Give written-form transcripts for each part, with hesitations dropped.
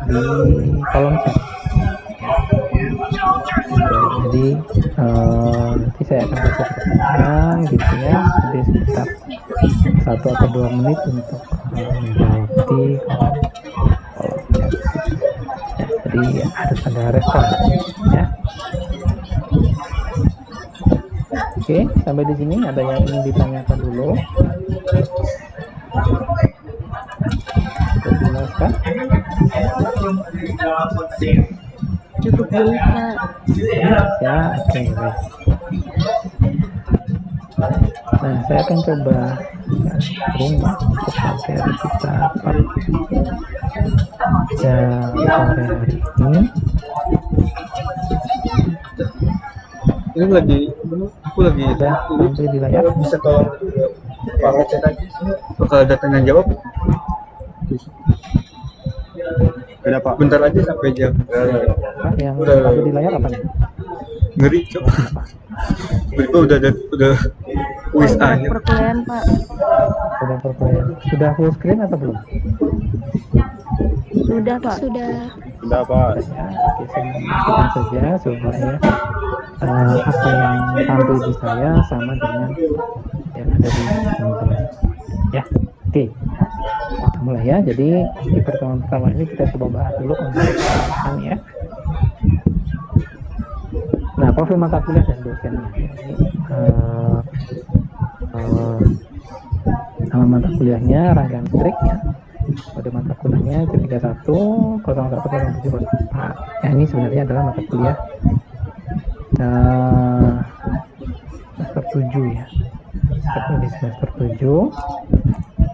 di kolom chat. Jadi nanti saya akan kasih pertanyaan gitu ya, jadi sekitar 1 atau 2 menit untuk menjawab di kolom chat gitu. Ya, jadi harus ada respon ya. Oke, sampai di sini ada yang ingin ditanyakan dulu? Cukup jelas kan? Cukup jelas, Pak. Ya, oke, baik. Nah, saya akan coba sharing ya untuk materi kita pada sore hari ini. Ini lagi, aku lagi Sudah tampil di layar. bisa tolong chat aja bakal ada tanya jawab. Kenapa? Bentar aja sampai jam. Pak, yang tampil di layar apa nih? Ngeri cok. Udah kuis aja. Perkuliahan, Pak. Sudah perkuliahan. Sudah full screen atau belum? Sudah, Pak. Sudah. Udah Pak. Ya, oke, saya saja supaya apa yang tampil di saya sama dengan yang ada di teman-teman. Ya, oke. Kita mulai ya. Jadi di pertemuan pertama ini kita coba bahas dulu konten ya. Nah, profil mata kuliah dan dosennya. Ini nama mata kuliahnya rangkaian listrik ya. Pada mata kuliahnya 31 01 07 04. Ya, ini sebenarnya adalah mata kuliah semester 7 ya. Di semester 7.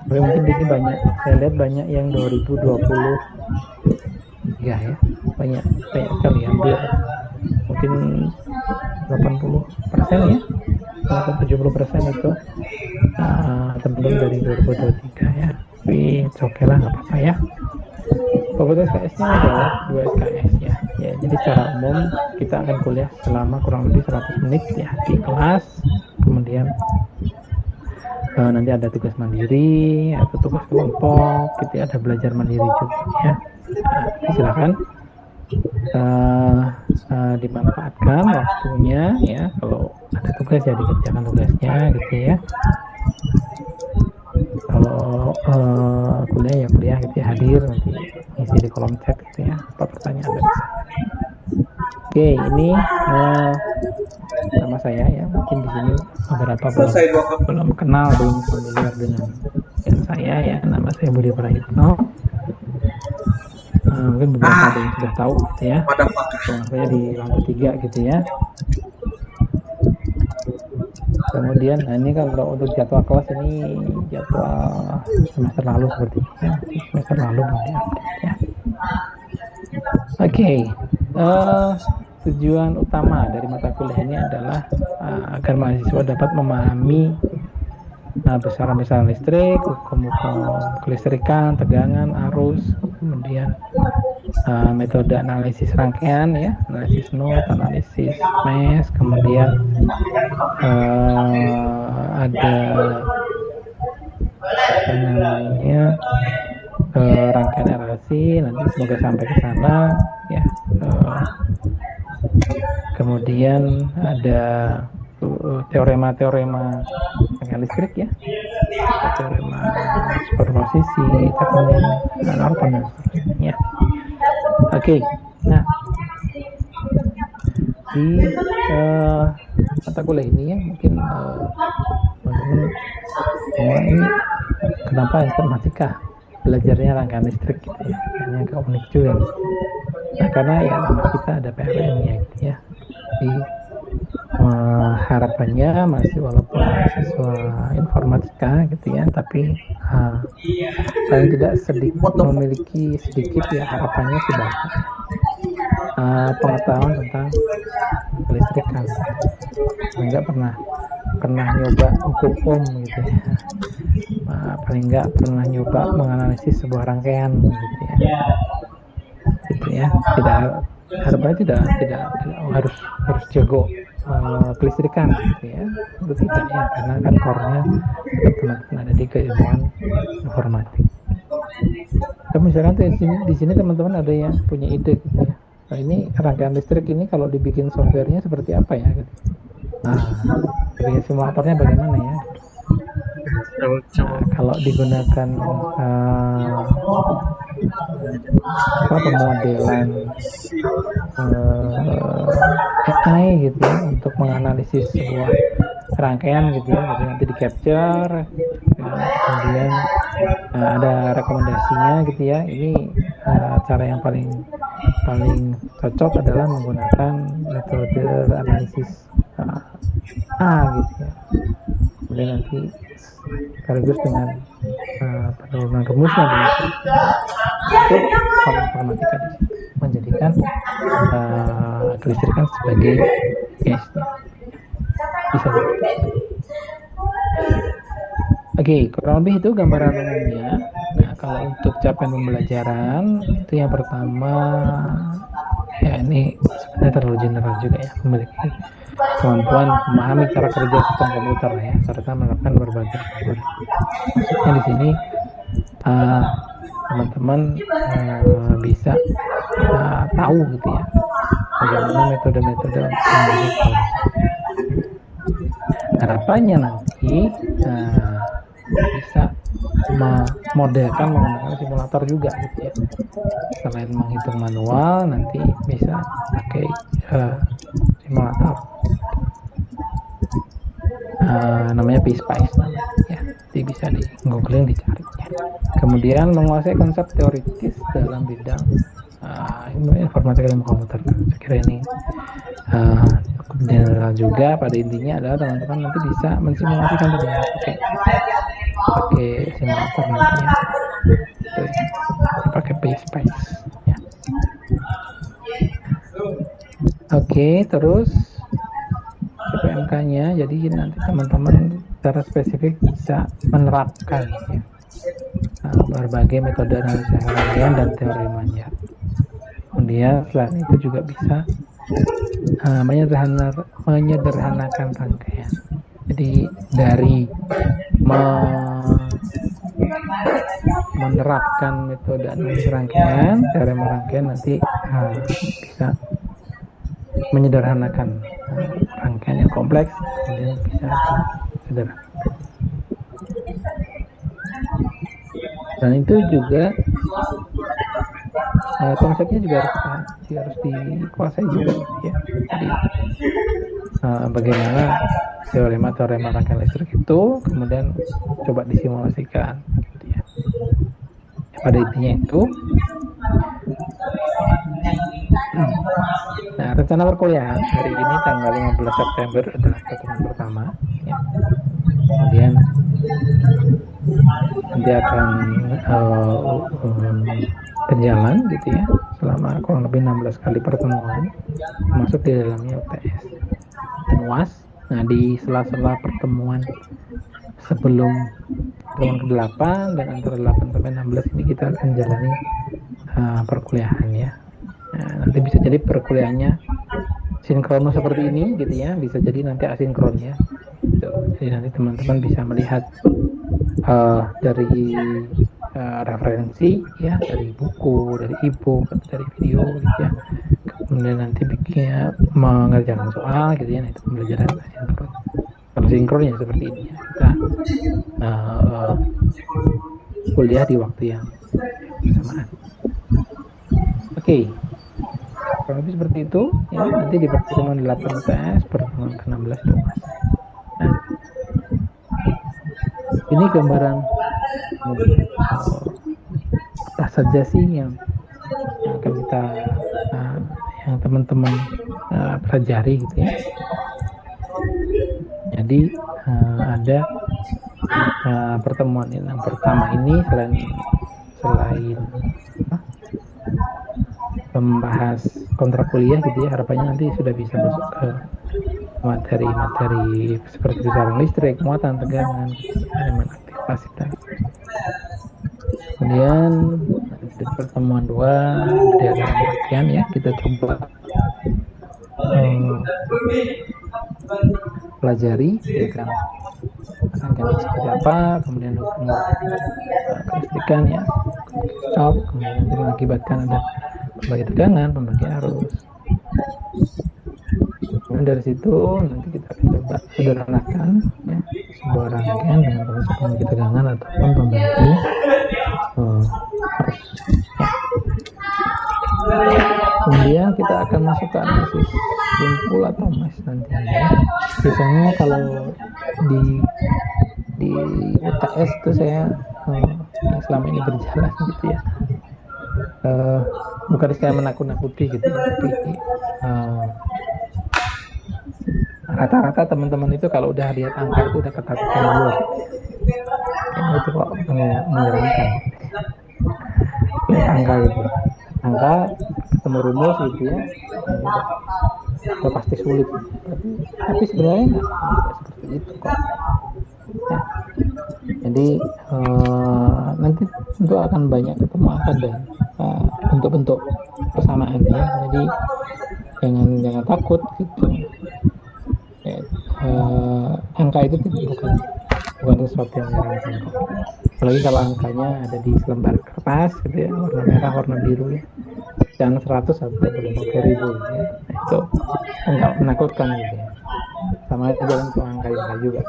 Tapi mungkin di sini banyak, saya lihat banyak yang 2020 ya, banyak sekali, hampir mungkin 80% ya, atau 70% itu teman-teman dari 2023 ya. Tapi oke lah, nggak apa-apa ya. Bobot SKS-nya adalah 2 SKS ya. Jadi secara umum kita akan kuliah selama kurang lebih 100 menit ya di kelas. Kemudian nanti ada tugas mandiri atau tugas kelompok, gitu ya, ada belajar mandiri juga ya. Silakan dimanfaatkan waktunya ya. Kalau ada tugas ya dikerjakan tugasnya gitu ya. Kalau kuliah ya kuliah gitu ya, hadir nanti isi di kolom chat gitu ya, apa pertanyaan dari saya. Oke, ini nama saya ya, mungkin di sini beberapa belum kenal, belum familiar dengan saya ya. Nama saya Budi Prayitno. Mungkin beberapa ada yang sudah tahu gitu ya. Saya di lantai 3 gitu ya. Kemudian ini kalau untuk jadwal kelas, ini jadwal semester lalu seperti ini ya. Semester lalu belum diupdate ya. Oke. Tujuan utama dari mata kuliah ini adalah agar mahasiswa dapat memahami besaran-besaran listrik, hukum-hukum kelistrikan, tegangan, arus, kemudian metode analisis rangkaian ya, analisis node, analisis mesh, kemudian ada namanya rangkaian RLC, nanti semoga sampai ke sana ya. Kemudian ada teorema-teorema rangkaian listrik ya, teorema superposisi, Chapman, Norton dan sebagainya. Oke, nah di mata kuliah ini ya, mungkin teman-teman semua ini kenapa informatika belajarnya rangkaian listrik gitu ya, kayaknya agak unik juga gitu. Nah, karena ya nama kita ada PLN-nya gitu ya. Jadi harapannya masih walaupun mahasiswa informatika gitu ya, tapi paling tidak memiliki sedikit ya, harapannya sih banyak pengetahuan tentang kelistrikan. Enggak pernah nyoba hukum gitu ya, paling enggak pernah nyoba menganalisis sebuah rangkaian gitu ya. Harapannya tidak harus jago kelistrikan gitu ya, itu tidak ya, karena kan core-nya tetap teman-teman ada di keilmuan informatik. misalkan di sini teman-teman ada yang punya ide gitu ya. Nah, ini rangkaian listrik ini kalau dibikin softwarenya seperti apa ya? Gitu. Bikin simulatornya bagaimana ya? Gitu. Nah, kalau digunakan pemodelan AI gitu ya untuk menganalisis sebuah rangkaian gitu ya, jadi nanti di capture ya, kemudian ada rekomendasinya gitu ya. Ini cara yang paling paling cocok adalah menggunakan metode analisis gitu ya. Kemudian nanti sekaligus dengan penurunan rumusnya dan itu informatika di situ menjadikan kelistrikan sebagai case-nya. Bisa seperti itu. Oke, kurang lebih itu gambaran umumnya. Nah, kalau untuk capaian pembelajaran itu yang pertama ya ini sebenarnya terlalu general juga ya, memiliki kemampuan memahami cara kerja sistem komputer ya, serta menerapkan berbagai algoritma. Maksudnya di sini teman-teman bisa tahu gitu ya bagaimana metode-metode untuk membuat program. Harapannya nanti bisa memodelkan menggunakan simulator juga gitu ya. Selain menghitung manual, nanti bisa pakai simulator. Namanya PSPICE namanya ya. Jadi bisa di googling dicari ya. Kemudian menguasai konsep teoritis dalam bidang informatika ilmu komputer. Saya kira ini cukup general juga. Pada intinya adalah teman-teman nanti bisa mensimulasikan tadi ya, pakai simulator nanti ya. Itu ya. Pakai PSPICE ya. Oke, terus PMK-nya, jadi nanti teman-teman secara spesifik bisa menerapkan ya, berbagai metode analisis rangkaian dan teori manjat. Kemudian selain itu juga bisa menyederhanakan rangkaian. Jadi dari menerapkan metode analisis rangkaian, teori rangkaian nanti bisa menyederhanakan rangkaian yang kompleks, kemudian bisa disederhanakan. Dan itu juga konsepnya juga harus dikuasai juga gitu ya. Jadi bagaimana teorema rangkaian listrik itu kemudian coba disimulasikan gitu ya. Pada intinya itu. Nah, rencana perkuliahan hari ini tanggal 15 September adalah pertemuan pertama ya. Kemudian nanti akan berjalan gitu ya selama kurang lebih 16 kali pertemuan, masuk di dalamnya UTS dan UAS. Nah, di sela-sela pertemuan sebelum pertemuan ke-8 dan antara 8 sampai 16 ini kita akan jalani perkuliahan ya. Nah, nanti bisa jadi perkuliahannya sinkrono seperti ini gitu ya, bisa jadi nanti asinkron ya. Jadi nanti teman-teman bisa melihat dari referensi ya, dari buku, dari e-book, dari video gitu ya. Kemudian nanti bikinnya mengerjakan soal gitu ya. Nah, itu pembelajaran asinkron. Kalau sinkron ya seperti ini ya. Kita kuliah di waktu yang bersamaan. Oke. Kurang lebih seperti itu ya. Nanti di pertemuan 8 UTS, pertemuan ke-16 itu UAS. Nah, ini gambaran apa saja sih yang akan kita yang teman-teman pelajari gitu ya. Jadi ada pertemuan yang pertama ini selain membahas kontrak kuliah gitu ya, harapannya nanti sudah bisa masuk ke materi-materi seperti besaran listrik, muatan, tegangan, elemen aktivitas. Kemudian di pertemuan 2 diagram rangkaian ya, kita coba pelajari diagram rangkaian seperti apa, kemudian kelistrikan ya, shock, kemudian nanti mengakibatkan ada pembagi tegangan, pembagi arus. Kemudian dari situ nanti kita akan coba sederhanakan ya, sebuah rangkaian dengan konsep pembagi tegangan ataupun pembagi arus. Ya. Kemudian kita akan masuk ke analisis simpul atau mesh nantinya. Biasanya kalau di UTS itu saya yang selama ini berjalan gitu ya, bukan saya menakut-nakuti gitu ya, tapi rata-rata teman-teman itu kalau udah lihat angka itu udah ketakutan dulu gitu. Itu kok menyeramkan lihat angka gitu, angka ketemu rumus gitu ya, udah pasti sulit gitu. Tapi sebenarnya nggak seperti itu kok ya. Jadi nanti tentu akan banyak ketemu angka dan bentuk-bentuk persamaan ya. Jadi jangan takut gitu. Ya, angka itu bukan sesuatu yang menyeramkan kok. Apalagi kalau angkanya ada di selembar kertas gitu ya, warna merah, warna biru ya. Jangan 100 atau 50.000 ya. Nah, itu enggak menakutkan gitu ya. Sama aja jalan untuk angka juga.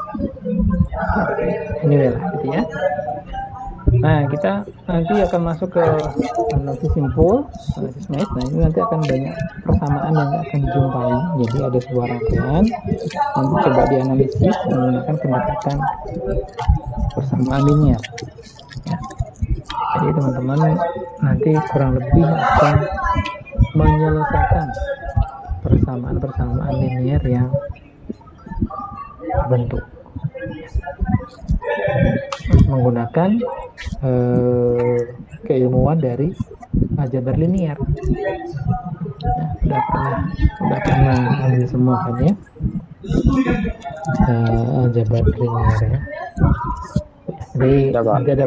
Anyway lah gitu ya. Nah, kita nanti akan masuk ke analisis simpul, analisis mesh. Nah, ini nanti akan banyak persamaan yang akan dijumpai. Jadi ada sebuah rangkaian, nanti coba dianalisis menggunakan pendekatan persamaan linear. Ya. Jadi teman-teman nanti kurang lebih akan menyelesaikan persamaan-persamaan linear yang terbentuk menggunakan keilmuan dari aljabar linear. Nah, udah pernah ambil semua kan ya, aljabar linear ya. Jadi nanti ada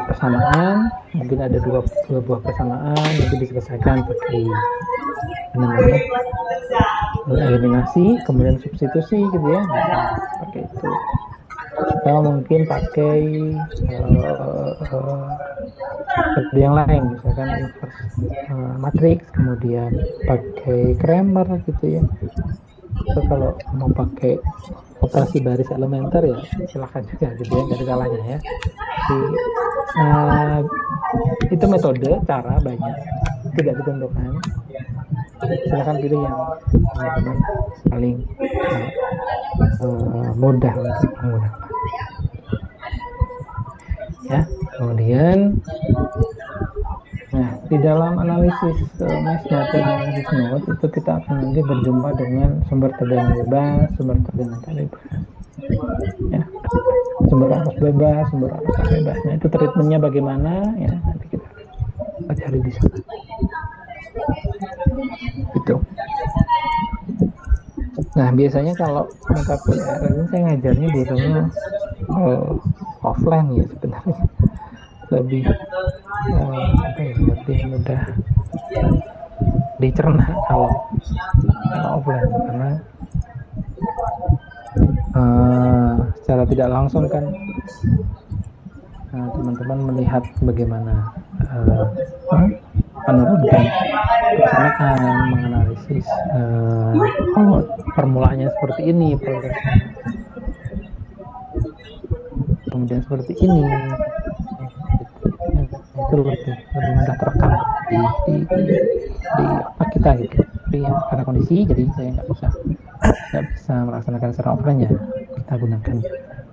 persamaan, mungkin ada dua buah persamaan, nanti diselesaikan pakai namanya eliminasi, kemudian substitusi gitu ya, bisa pakai itu. Atau mungkin pakai metode yang lain, misalkan inverse matrix, kemudian pakai Cramer gitu ya. Atau kalau mau pakai operasi baris elementer ya silahkan juga gitu ya, nggak ada salahnya ya. Itu metode, cara banyak, tidak ditentukan. Silahkan pilih yang teman-teman paling mudah untuk menggunakan ya. Kemudian nah, di dalam analisis mesh maupun analisis node itu kita akan nanti berjumpa dengan sumber tegangan bebas, sumber tegangan tak bebas ya, sumber arus bebas, sumber arus tak bebas. Nah, itu treatmentnya bagaimana ya, nanti kita pelajari di sana gitu. Nah, biasanya kalau mata kuliah ini saya ngajarnya biasanya offline ya, sebenarnya lebih lebih mudah dicerna kalau offline, karena secara tidak langsung kan teman-teman melihat bagaimana menurunkan persamaan, menganalisis formulanya seperti ini, progresnya kemudian seperti ini, itu lebih mudah terekam di apa kita gitu. Tapi ya, karena kondisi jadi saya nggak bisa melaksanakan secara offline ya, kita gunakan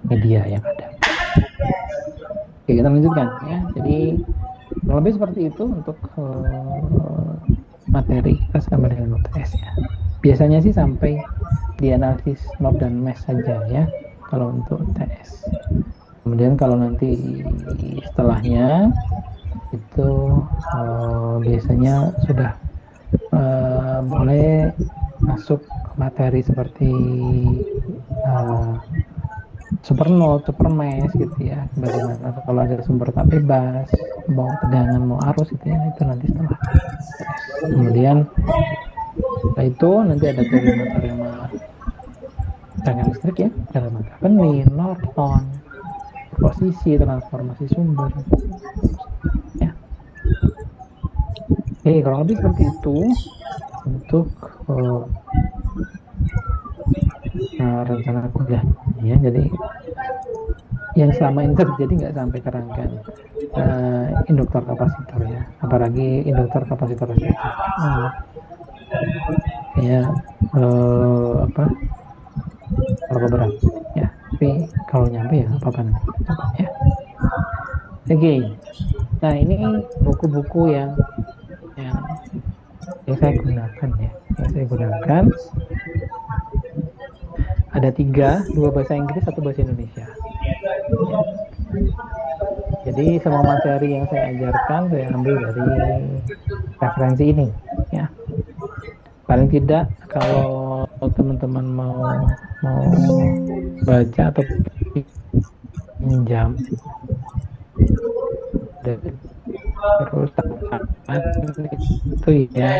media yang ada. Oke, kita lanjutkan ya. Jadi lebih seperti itu untuk materi kita sama dengan UTS ya. Biasanya sih sampai di analisis node dan mesh saja ya kalau untuk UTS. Kemudian kalau nanti setelahnya itu biasanya sudah boleh masuk materi seperti supernode, supermesh gitu ya. Bagaimana kalau ada sumber tak bebas, mau tegangan, mau arus gitu ya, itu nanti setelah. Kemudian setelah itu nanti ada teorema tegangan listrik ya, teorema Thevenin, Norton, posisi, transformasi sumber. Ya. Oke, kurang lebih seperti itu untuk rencana kuliah ya. Jadi yang selama ini terjadi nggak sampai ke rangkaian induktor kapasitor ya, apalagi induktor kapasitor itu kayak apa terlalu berat ya, tapi kalau nyampe ya apa-apa nanti coba ya. Oke, nah ini buku-buku yang saya gunakan ya, yang saya gunakan ada 3, 2 bahasa Inggris, 1 bahasa Indonesia ya. Jadi semua materi yang saya ajarkan saya ambil dari referensi ini ya. Paling tidak kalau teman-teman mau baca atau pinjam terus itu ya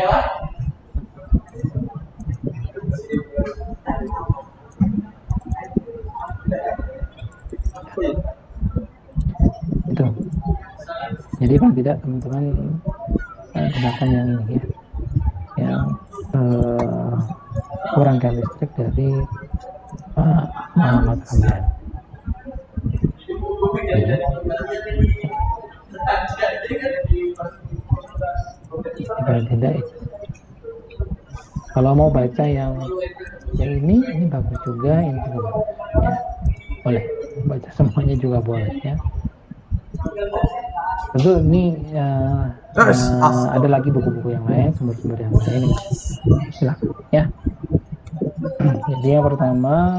itu. Jadi paling tidak teman-teman gunakan yang ini ya, yang rangkaian listrik dari Pak Muhammad Ramdan ya. Paling tidak itu. Kalau mau baca yang ini bagus juga, ini juga ya, boleh baca semuanya juga boleh ya. Tentu ini ada lagi buku-buku yang lain, sumber-sumber yang lain, silakan ya. Jadi yang pertama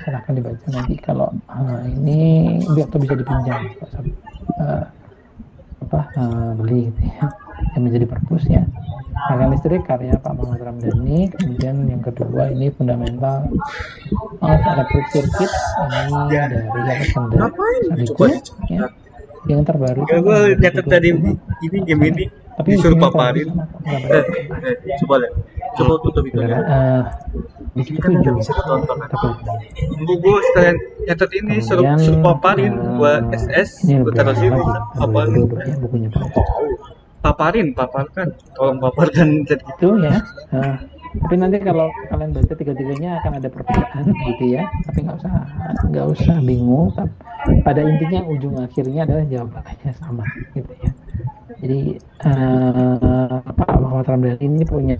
silahkan dibaca, nanti kalau ini atau bisa dipinjam beli gitu ya, yang menjadi perpus ya. Rangkaian listrik karya Pak Muhammad Ramdhani. Kemudian yang kedua ini fundamental of electric circuit, ini dari Alexander Saliku ya. Yang terbaru gue nyatet tadi ini game ini tapi disuruh paparin. Coba lihat, coba tutup itu ya. Di situ Kan udah bisa ditonton kan. Gue sekalian nyatet ini suruh paparin gua SS ini gua taruh sini paparin. ya, bukunya Pak. Paparkan, tolong paparkan jadi itu ya. Tapi nanti kalau kalian baca tiga-tiganya akan ada perbedaan gitu ya, tapi nggak usah bingung. Pada intinya ujung akhirnya adalah jawabannya sama gitu ya. Jadi Pak Muhammad Ramdan ini punya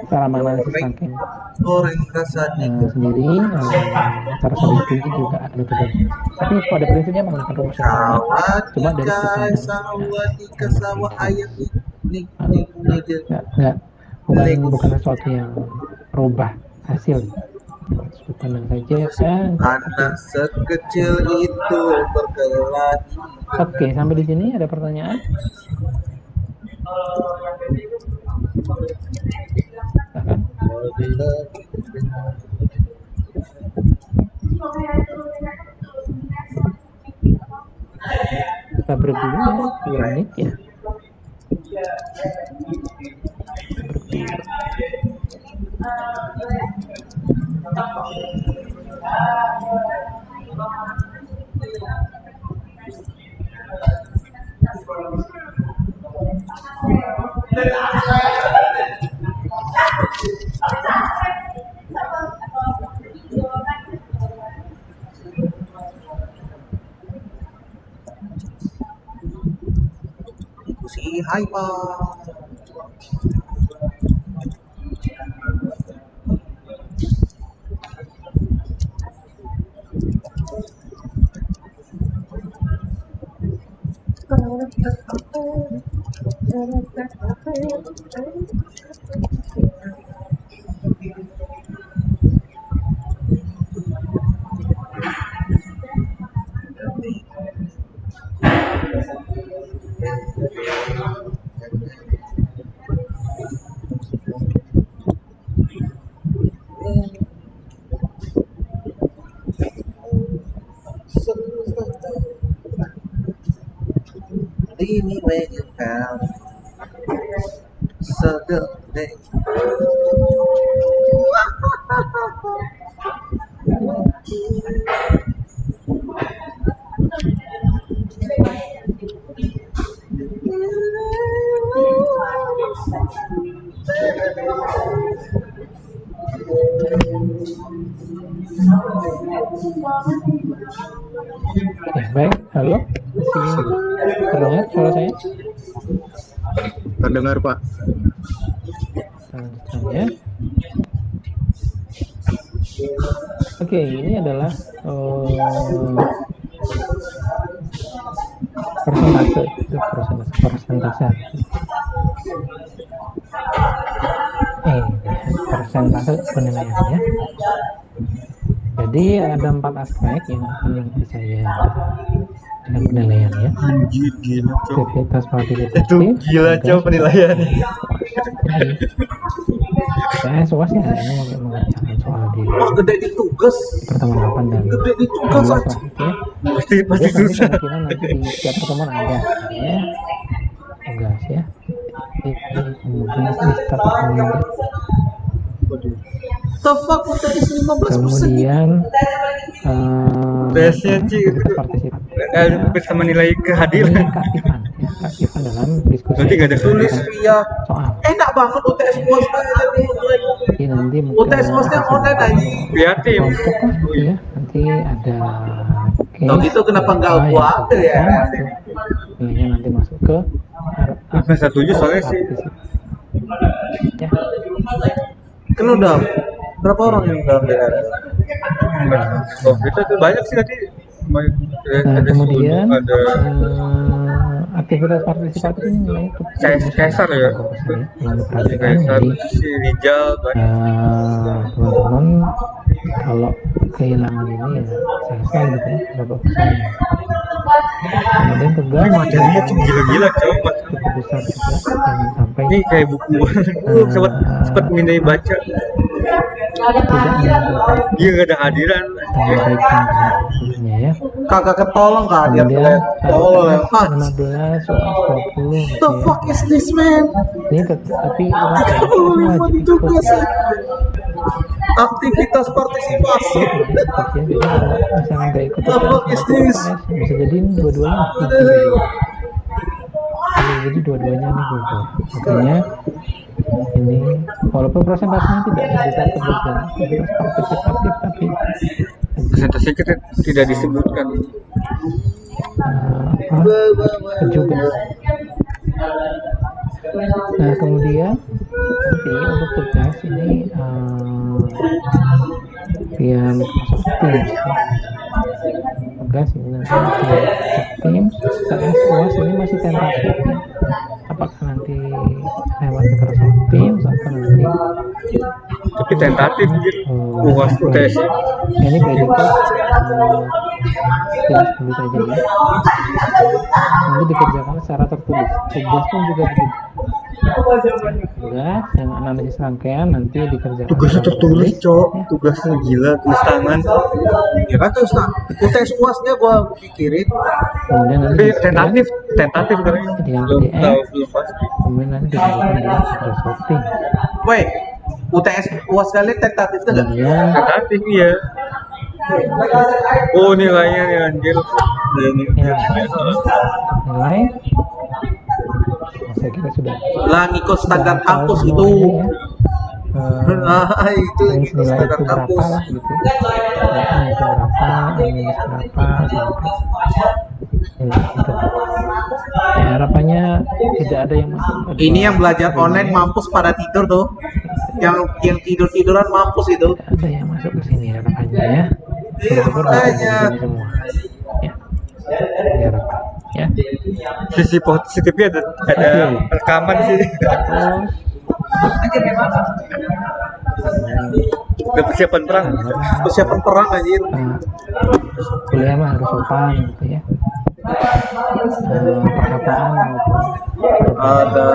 cara menganalisis rangkaian sendiri, cara sendiri juga ada metode. Tapi pada prinsipnya menggunakan rumus yang sama, cuma dari bukan sesuatu yang merubah hasil. Sudut pandang saja kan. Anak sekecil itu berkelahi. Oke, sampai di sini ada pertanyaan? Kita break dulu ya, 2 menit ya. Si hai Pak. Ini when you found so good day. Baik, halo, masih terdengar suara saya? Terdengar, Pak. Selanjutnya, oke, ini adalah persentase penilaian ya. Jadi ada 4 aspek yang akan nanti saya dengan penilaian ya. Anjir, gila cok. Aktivitas partisipatif. Itu gila cok penilaian. Saya suka sih hari ini mengerjakan soal di Gede di tugas. pertemuan 8 dan Gede di tugas 12 aja. lah gitu ya. Pasti Jadi susah. kemungkinan nanti di setiap pertemuan ada ya tugas ya. Jadi kemudian di setiap pertemuan nanti. The fuck UTS 15%. Kemudian Tesnya Ci aktivitas partisipatif bisa menilai kehadiran. ini keaktifan ya, keaktifan dalam diskusi Berarti nggak ada Tulis via soal. enak banget UTS bos. Jadi nanti UTS bosnya online aja. Via tim. kelompok lah gitu ya. Nanti ada Kalau gitu kenapa nggak apa yang gua ada ya? disampaikan, nilainya nanti masuk ke Nah, setuju soalnya sih. ya. Kan udah berapa orang yang dalam DR? Oh, kita tuh banyak sih tadi. Nah, Ada kemudian ada aktivitas partisipatif ini nilainya cukup Kaisar ya. Kalau diperhatikan Kaisar jadi si Rijal banyak. teman-teman kalau kehilangan ini ya saya gitu ya berapa persen. Kemudian tegas Materinya tuh gila-gila cok. cukup besar juga yang sampai Ini kayak buku. Sempat minta baca. tidak menimbulkan Dia gak ada hadiran. kebaikan tentunya ya. Kagak ketolong kah dia Kemudian tolong ya. 15 soal 20 gitu The ya. fuck is this man? Ini tapi Lima wajib tugas. ikut Aktivitas partisipasi. ya. Jadi kalau misalnya nggak ikut The fuck is this? bisa jadi ini dua-duanya jadi dua-duanya nih gugur. Makanya ini walaupun presentasenya tidak sebesar tugas dan aktivitas partisipatif tapi Presentasi kita tidak disebutkan. juga. Nah kemudian nanti untuk tugas ini via Microsoft Teams ya. Tugas ini nanti via Microsoft Teams. TS UAS ini masih tentatif ya. Apakah nanti lewat Microsoft Teams atau nanti Tapi tentatif gitu. UAS UTS. ini by default Teams tulis saja ya. Nanti dikerjakan secara tertulis. Tugas pun juga begitu. Tugas yang analisis rangkaian nanti dikerjakan Tugasnya secara tertulis cok. ya. Tugasnya gila tulis tangan. Ya kan terus nah, UTS UASnya gua pikirin. Kemudian nanti Tapi di-scan, tentatif kan. Dengan Belum PDF. tahu belum pasti. kemudian nanti dilakukan di Microsoft Teams. Wait, UTS UAS kalian tentatif nggak? Kemudian Tentatif iya. Oh nilainya nih anjir. Ini. ya, nilai saya kira sudah Lah ngikut standar tahu kampus itu. semuanya ya. Nah, itu Range ngikut nilai standar itu berapa kampus. lah gitu ya. Itu berapa, minus berapa sampai gitu. Ya, harapannya tidak ada yang masuk ke Ini yang belajar dua- online mampus pada tidur tuh. Yang tidur-tiduran mampus itu. tidak ada yang masuk ke sini harapannya ya. Syukur-syukur bisa makanya. jadi sini semua ya. Diharapkan ya. Sisi positifnya ada rekaman sih. Terus Udah persiapan perang. Persiapan perang anjir. kuliah mah harus sopan gitu ya. Perkataan maupun Ada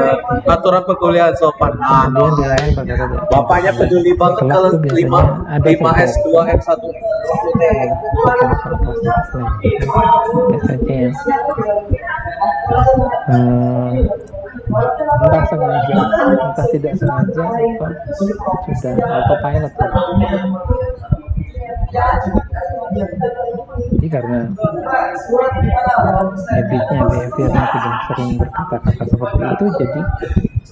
aturan perkuliahan sopan. kemudian nilai perkara Bapaknya peduli banget Kelas kalau tuh biasanya 5 ada 5S 2M1. biasanya ya. Entah sengaja, entah tidak sengaja atau sudah autopilot. Jadi karena habitnya, behaviornya sudah sering berkata-kata seperti itu, jadi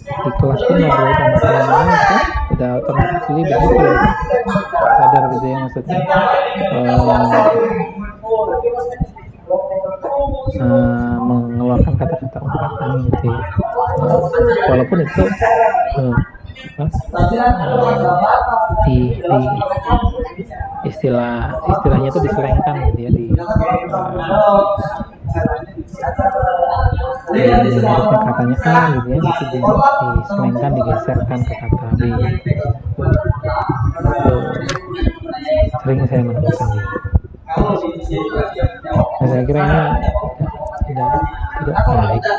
di kelas pun ngobrol sama teman-teman itu udah otomatis begitu ya, sadar gitu ya maksudnya. Mengeluarkan kata-kata umpatan gitu ya. Walaupun itu di istilahnya itu diselengkan gitu ya, harusnya katanya A gitu ya, itu diselengkan, digeserkan ke kata B gitu. Sering saya menemukan gitu. Nah, saya kira ini tidak baik ya.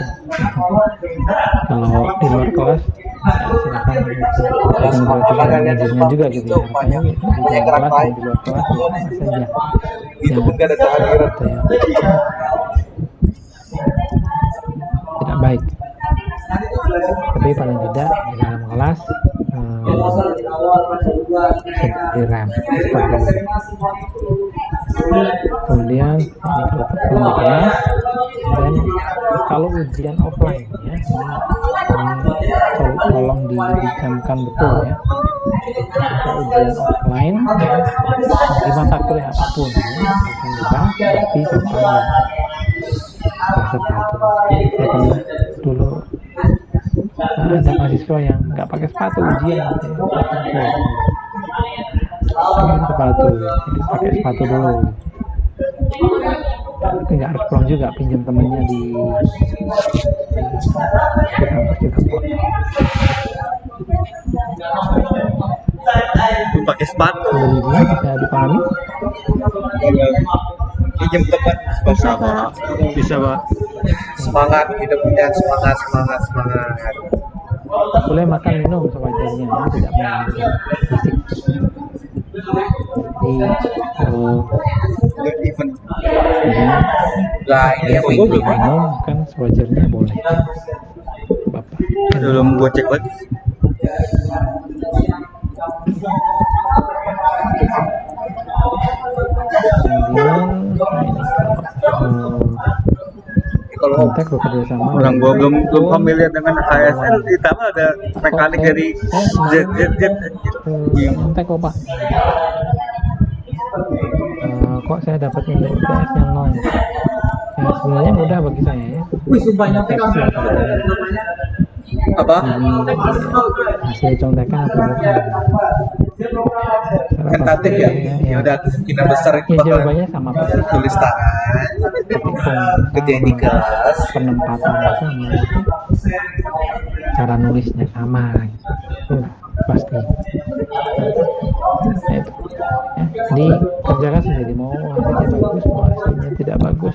Kalau di luar kelas ya silakan bukan berarti ngajarnya juga gitu ya, makanya di dalam kelas dan di luar kelas ya saja Itu pun gak ada kehadiran. gitu ya, tidak baik. Tapi paling tidak di dalam kelas direm stop dulu. Kemudian ini kalau ketemu di kelas, dan kalau ujian offline ya, ini tolong dicamkan betul ya. Jika ujian offline ya, di mata kuliah apapun ya, akan buka topi sopan dan bersepatu. Saya pernah dulu ada mahasiswa yang nggak pakai sepatu ujian gitu ya, pakai sepatu gitu. Pakai sepatu dulu gitu. Tapi nggak harus pulang juga, pinjam temennya di kampus juga kok. pakai sepatu. Kemudian bisa dipahami? Pinjam teman bersama. Bisa Pak. Semangat hidupnya, semangat. Boleh makan minum sewajarnya ya, tidak mengganggu fisik. Jadi Event. Lah ini ya, yang bingung. minum kan sewajarnya boleh. Bapak. Belum gua cek lagi. Kemudian ini kalau kontak bekerja sama. Orang gua belum familiar dengan ASN, ditambah ada mekanik dari Z. Kontak kok Pak. Kok saya dapat nilai UTS yang 0? Ya sebenarnya mudah bagi saya ya. Apa? Hasil contekan atau bukan? Tentatif ya? Ya udah kemungkinan besar itu Ya bakal jawabannya sama persis. tulis tangan, kerjain di kelas. Penempatan sama, cara nulisnya sama, pasti. Nah, itu. Ya, dikerjakan sendiri, mau hasilnya bagus, mau hasilnya tidak bagus,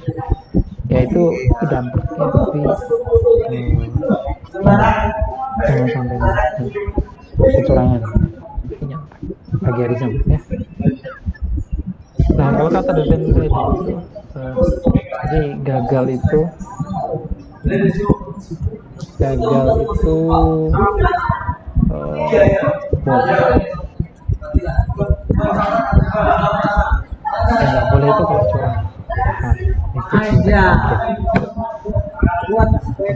ya itu dampaknya. Tapi jangan sampai melakukan kecurangan, plagiarisme ya. Nah kalau kata dosen saya itu, jadi gagal itu nggak boleh itu kalau curang, jahat, itu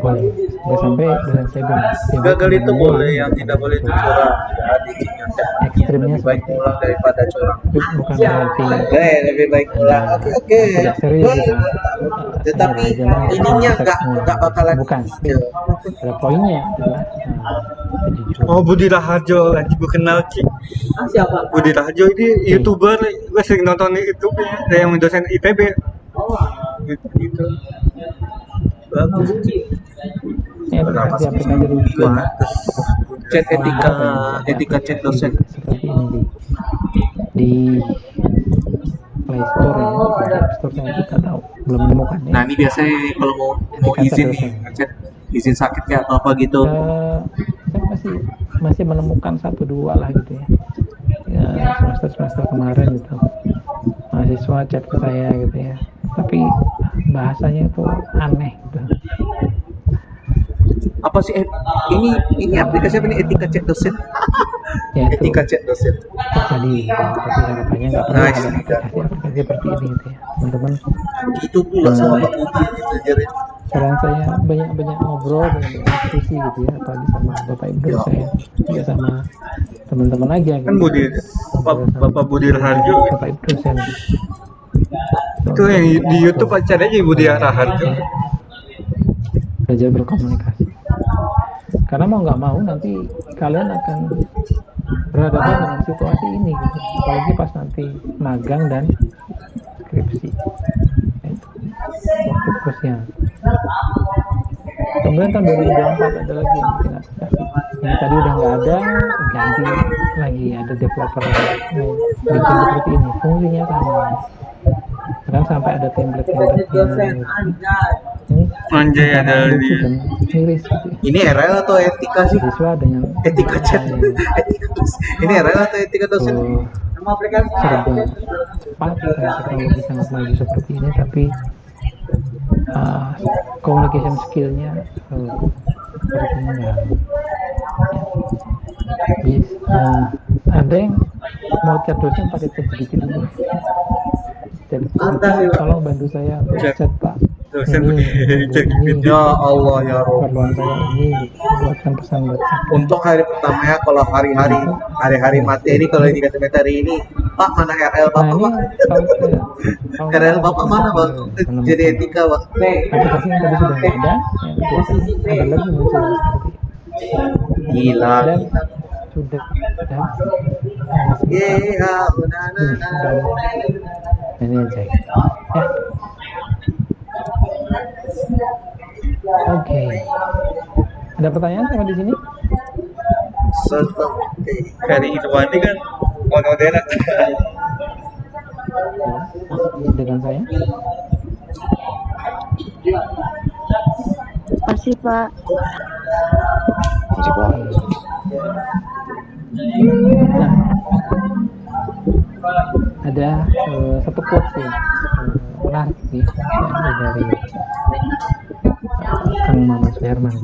boleh. Nggak sampai dengan saya bilang Gagal itu boleh, yang tidak boleh itu curang. Ya, dijinya ekstrimnya lebih baik seperti pulang daripada curang. bukan berarti Lebih baik pulang. Oke. tidak serius gitu. Tetapi ininya nggak bakalan bukan. Pada poinnya adalah kejujuran. Oh, Budi Raharjo, lagi gue kenal Ci. Siapa? Budi Raharjo ini YouTuber, gue sering nonton YouTube-nya, ada yang dosen ITB. Gitu. Bagus. Ya, aplikasi lucu. Chat etika chat dosen. Seperti ini di Play Store ya, di App Store saya tidak tahu, belum menemukan ya. Nah ini biasanya kalau mau izin nih, ngechat izin sakit kayak atau apa gitu. Saya masih menemukan 1-2 lah gitu ya. Semester kemarin gitu, mahasiswa chat ke saya gitu ya, tapi bahasanya itu aneh gitu. Apa sih ini aplikasi apa nih, etika chat dosen? Ya, itu Etika chat dosen. terjadi gitu. Tapi harapannya nggak pernah Nice. ada aplikasi seperti ini gitu ya. teman-teman. Itu pula sama Pak Budi diajarin. Sekarang saya banyak ngobrol, banyak diskusi gitu ya, apalagi sama Bapak Ibu Ya. saya, juga sama teman-teman aja gitu. Kan Budi Bapak Budi Raharjo Bapak Ibu dosen. itu yang di YouTube acaranya Budi Raharjo. Belajar berkomunikasi. Karena mau nggak mau nanti kalian akan berhadapan dengan situasi ini gitu. Apalagi pas nanti magang dan skripsi. Nah, itu waktu krusial. Kemudian tahun 2024 ada lagi yang bikin aplikasi. Ini tadi udah nggak ada, ganti lagi ada developer bikin seperti ini. Fungsinya sama. Kan sampai ada template-template ini Anjay ada lucu di dan miris gitu ya. Ini RL atau etika sih? Siswa dengan Etika chat. Etika dosen. Ini RL atau etika dosen? serba cepat dan teknologi sangat maju seperti ini, tapi communication skillnya sepertinya nggak bisa. Ada yang mau chat dosen pakai chat GPT dulu. Chat GPT, tolong bantu saya untuk chat Pak. dosen Ini, pakai chat ini, Ya Allah ya Rob. keperluan saya ini, buatkan pesan buat saya. Untuk hari pertamanya kalau hari-hari materi kalau dikasih materi ini, Pak mana RL Nah Bapak ini Pak? kalau RL Bapak mana Pak? Jadi etika Pak. aplikasi yang tadi sudah ada, ada lagi muncul seperti Gila. dan sudah Ya, ini aja ya. Oke. Ada pertanyaan sampai di sini? Kari Irwandi kan monodena. Dengan saya? Masih Pak. Nah, ada satu quotes ya, menarik nih dari Kang Maman Suherman.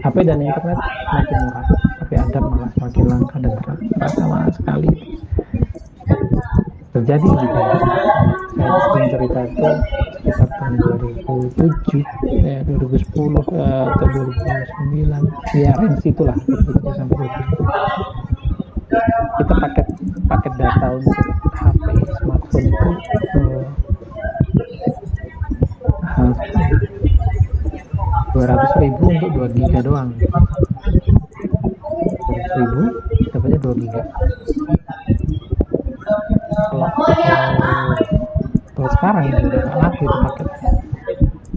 HP dan internet semakin murah, tapi adab malah semakin langka dan terasa mahal sekali. Terjadi gitu. Saya sering cerita itu sekitar tahun 2007, 2010 atau 2009, ya range itulah, 2007 sampai 2010. Kita paket data untuk HP smartphone itu 200.000 untuk 2 giga doang. 200.000 dapatnya 2 giga. Kalau sekarang itu udah nggak laku itu paket.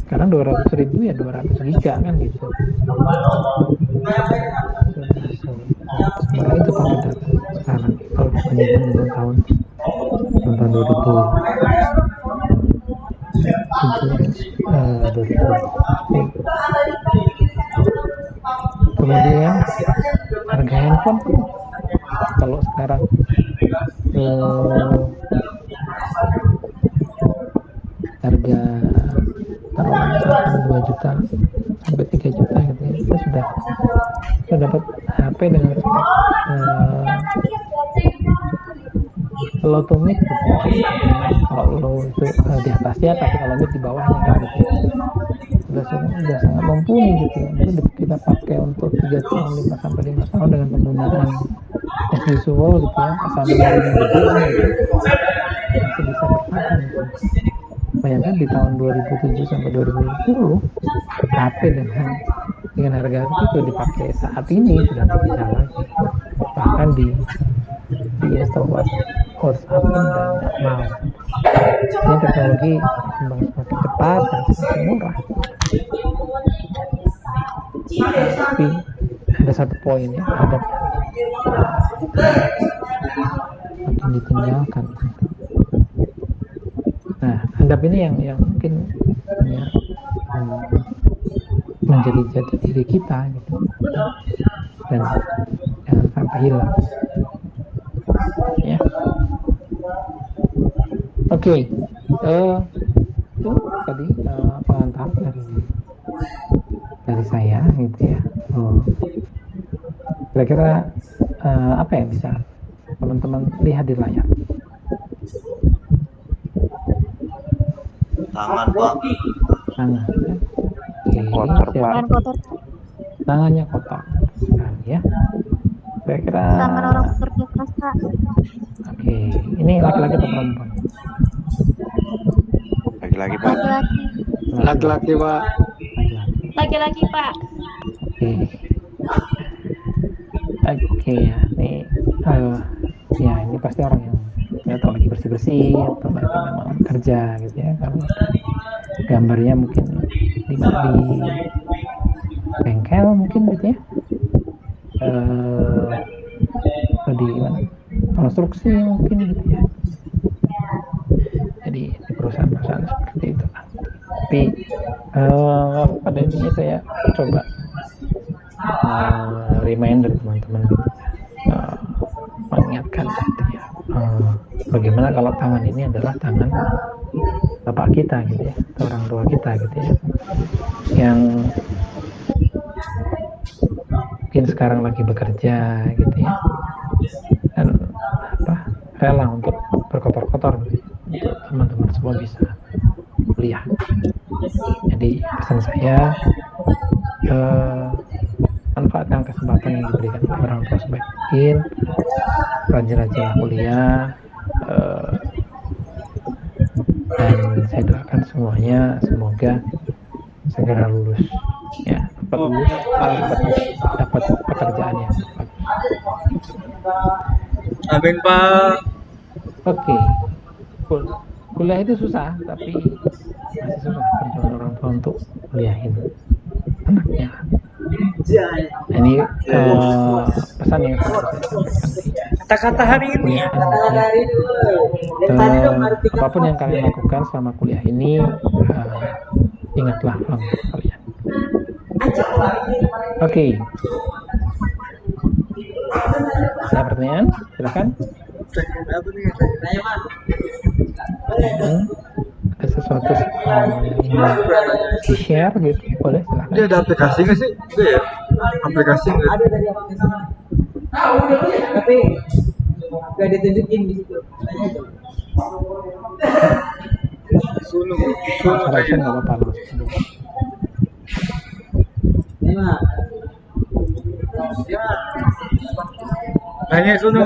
Sekarang 200.000 ya 200 giga kan gitu. Sebenarnya itu paket data sekarang kalau dibandingkan dengan tahun 2000. 2010. Kemudian harga handphone kalau sekarang harga taruhlah misalkan 2 juta sampai 3 juta gitu ya, kita sudah dapat HP dengan spek low to mid gitu. Kalau low itu di atasnya, tapi kalau mid di bawahnya kan gitu. Sudah sangat mumpuni gitu. Mungkin kita pakai untuk 3 tahun, 5 sampai 5 tahun dengan penggunaan as usual gitu ya, asal memorinya gede gitu, masih bisa bertahan gitu. Bayangkan di tahun 2007 sampai 2010 HP dengan harga itu dipakai saat ini sudah tidak bisa lagi, bahkan di install WhatsApp pun udah nggak mau. Ini teknologi berkembang semakin cepat dan semakin murah. Tapi ada satu poin ya, ada makin ditinggalkan. Nah, adab ini yang mungkin ya, menjadi jati diri kita gitu, dan jangan sampai hilang. Ya, oke. Itu tadi pengantar dari saya gitu ya. Kira-kira apa yang bisa teman-teman lihat di layar? Tangan Pak. Tangan ya. Oke, Kotor, siap. Pak. Tangan kotor. Tangannya kotor sekali ya. Saya kira Tangan orang bekerja keras, Pak. oke, ini laki-laki atau perempuan? Lagi-lagi, Pak. Laki-laki. Laki-laki Pak. Laki-laki. Laki-laki, Pak. Oke. Oke ya, ya ini pasti orang yang nggak tahu lagi bersih-bersih atau lagi memang kerja gitu ya. Kalau gambarnya mungkin di mana, di bengkel mungkin gitu ya. Atau di mana? Konstruksi mungkin gitu ya. Jadi di perusahaan-perusahaan seperti itu. Tapi pada intinya saya coba reminder teman-teman gitu ya. Mengingatkan gitu ya. Bagaimana kalau tangan ini adalah tangan bapak kita gitu ya, atau orang tua kita gitu ya, yang mungkin sekarang lagi bekerja gitu ya, dan rela untuk berkotor-kotor gitu, untuk teman-teman semua bisa kuliah. Jadi pesan saya, manfaatkan kesempatan yang diberikan oleh orang tua sebaik mungkin, rajin-rajin kuliah, dan saya doakan semuanya semoga segera lulus ya, dapat lulus, dapat pekerjaan yang bagus. Amin Pak. Oke. Kuliah itu susah, tapi masih susah perjuangan orang tua untuk kuliahin anaknya. Nah, ini pesan yang saya sampaikan sih. Kata-kata hari ini. Apapun yang kalian lakukan selama kuliah ini, ingatlah orang tua kalian. Oke. Ada pertanyaan? Silakan. Ada sesuatu yang ingin di-share gitu, boleh silakan. Dia ada aplikasi nggak sih? Ada ya? Aplikasi nggak? Ada dari aplikasi. Tapi nggak ditunjukin di situ. Sunu Saya rasa nggak apa-apa langsung. Nanya Sunu.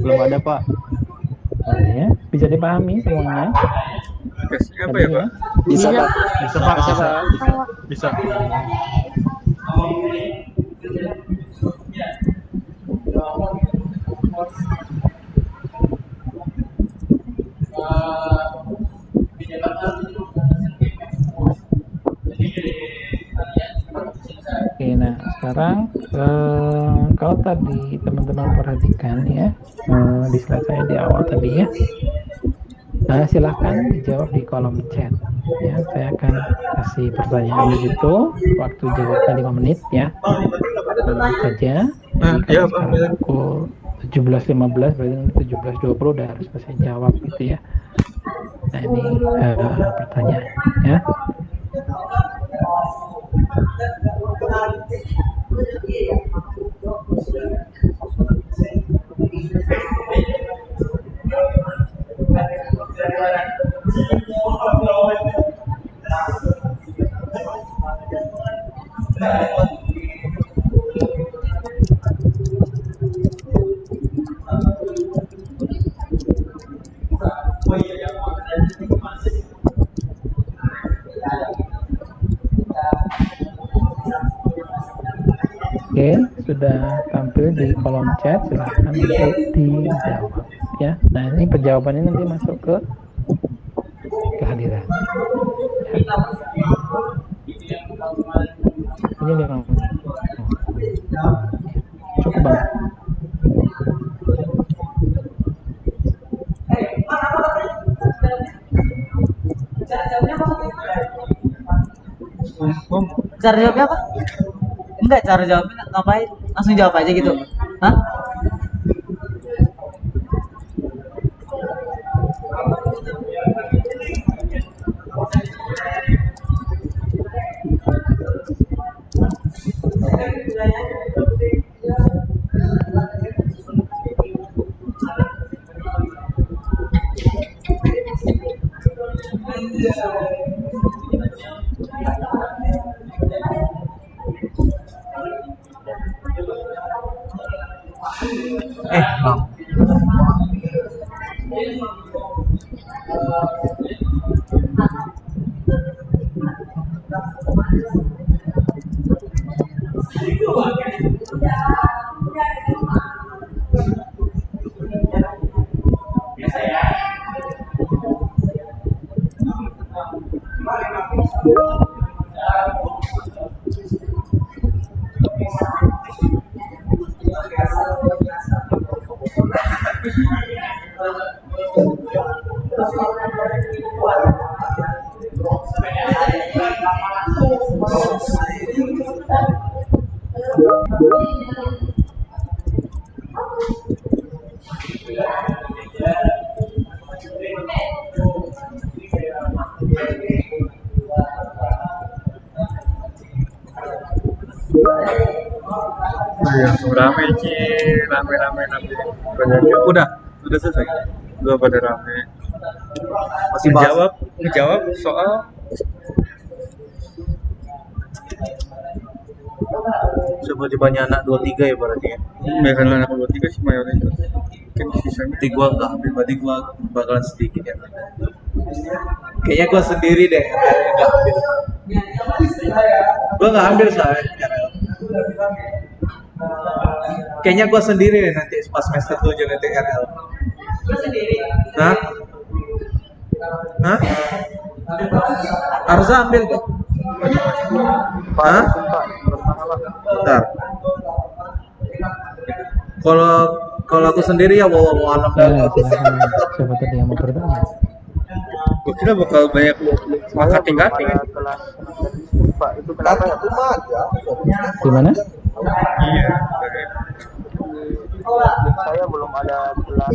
Belum ada, Pak. Boleh ya, bisa dipahami semuanya. Aplikasi apa ya Pak? Bisa, Pak. Bisa Pak. Bisa. Oke, nah sekarang kalau tadi teman-teman perhatikan ya, di slide saya di awal tadi ya, silahkan dijawab di kolom chat ya. Saya akan kasih pertanyaan di situ, waktu jawabnya 5 menit ya, saja. Jadi Ya, kalau Pak. sekarang pukul 17.15 berarti 17.20 udah harus selesai jawab gitu ya. Nah ini pertanyaan ya. Oke, sudah tampil di kolom chat, silahkan untuk dijawab ya. Nah ini penjawabannya nanti masuk ke kehadiran ya. Ini 5 menit. Cukup banget. Cara jawabnya apa? Enggak, cara jawabnya ngapain? Langsung jawab aja gitu. Hah? Iya, rame Ci, rame. Banyak. Udah selesai. Udah pada rame. Masih bahas. Ngejawab soal Coba-cobanya anak 23 ya berarti ya. mereka anak 23 sih mayoritas. Mungkin sisanya Berarti gua nggak ambil, berarti gua bakalan sedikit ya. Kayaknya gua sendiri deh yang nggak ambil. Gua nggak ambil soalnya. Kayaknya gua sendiri deh nanti pas semester 7 nanti RL. Lu sendiri. Hah? Hah? Harus ambil tuh. Hah? Bentar. Kalau aku sendiri ya bawa alam Ya, silakan. Siapa tadi yang mau bertanya? gue kira bakal banyak kating-kating. Pak, itu kenapa ya? Itu mah aja. Di mana? Iya. Link saya belum ada kelas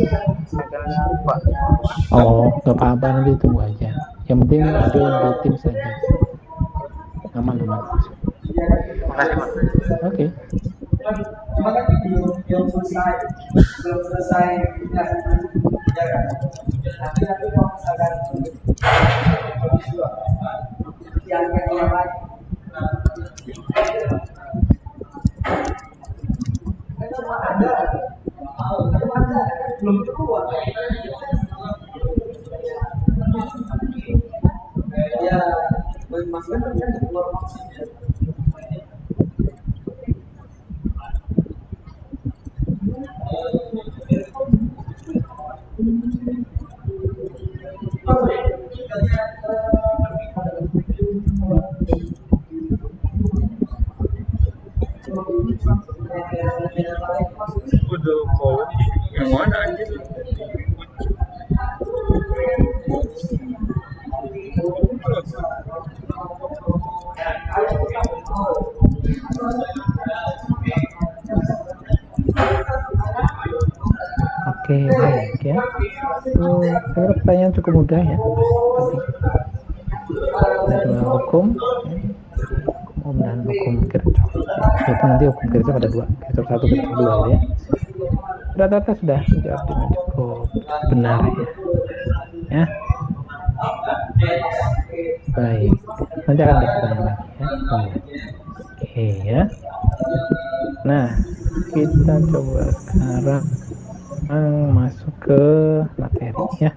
acaranya Pak. Oh, nggak apa-apa, nanti tunggu aja. Yang penting join di tim saja. Aman. Makasih Pak. Oke. Udah mau yang mana anjir? Oke, baik ya. Saya kira pertanyaan cukup mudah ya. Tadi ada dua hukum, ya. Hukum Ohm dan hukum Kirchhoff. Itu nanti hukum Kirchhoff ada dua, Kirchhoff satu, Kirchhoff dua ya. Rata-rata sudah menjawab dengan cukup benar ya. Ya. Baik. Nanti akan ada pertanyaan lagi ya. Tunggu. Oke ya. Nah, kita coba sekarang masuk ke materi ya.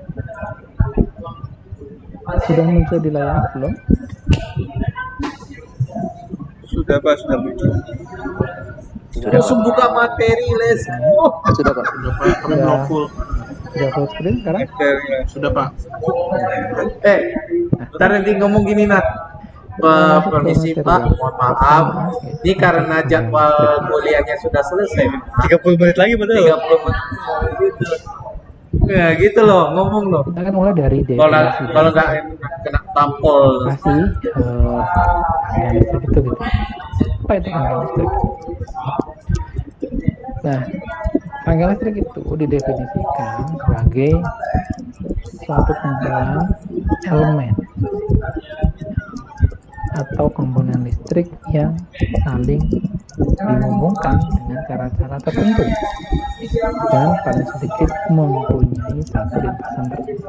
Sudah muncul di layar belum? Sudah Pak, sudah muncul. Langsung buka materi, let's go. Sudah Pak. Sudah full screen sekarang? Sudah Pak. Ntar nanti ngomong gini permisi Pak, mohon maaf. Ini karena jadwal kuliahnya sudah selesai. 30 menit lagi betul. 30 menit gitu. Ya gitu loh, ngomong loh. Kita kan mulai dari Kalau nggak kena tampol. kasih panggilan listrik itu gitu. Apa itu panggilan listrik? Nah, panggilan listrik itu didefinisikan sebagai suatu kumpulan elemen atau komponen listrik yang saling dihubungkan dengan cara-cara tertentu dan paling sedikit mempunyai satu lintasan tertentu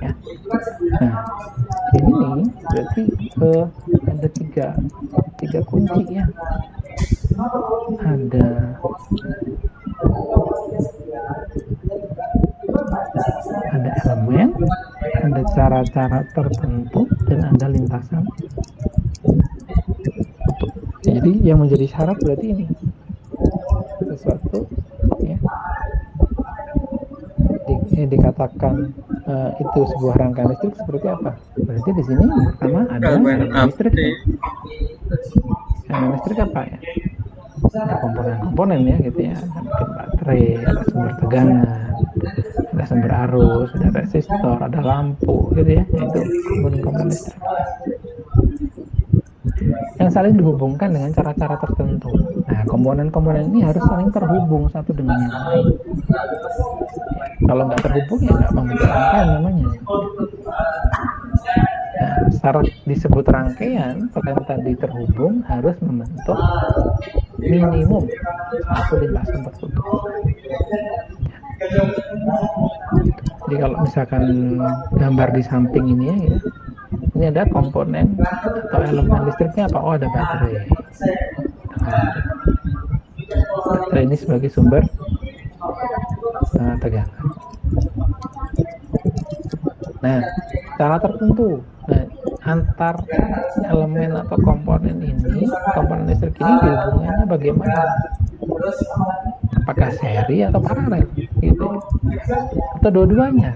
ya. Nah, ini berarti ada tiga kunci ya. Ada elemen, ada cara-cara tertentu, dan ada lintasan. Jadi yang menjadi syarat berarti ini sesuatu ya dikatakan itu sebuah rangkaian listrik seperti apa? Berarti di sini pertama ada elemen elemen listrik. api. Elemen listrik apa ya? Ada komponen-komponen ya gitu ya. Ada mungkin baterai, ada sumber tegangan, ada sumber arus, ada resistor, ada lampu gitu ya. Itu komponen-komponen listrik yang saling dihubungkan dengan cara-cara tertentu. Nah, komponen-komponen ini harus saling terhubung satu dengan yang lain. Kalau nggak terhubung ya nggak membentuk rangkaian namanya. Nah, syarat disebut rangkaian selain tadi terhubung harus membentuk minimum satu lintasan tertutup. Jadi kalau misalkan gambar di samping ini ya, gitu, ini ada komponen atau elemen listriknya apa? Oh, ada baterai. Baterai ini sebagai sumber tegangan. Nah, cara tertentu. Nah, antar elemen atau komponen ini, komponen listrik ini hubungannya bagaimana? Apakah seri atau paralel? Gitu ya. Atau dua-duanya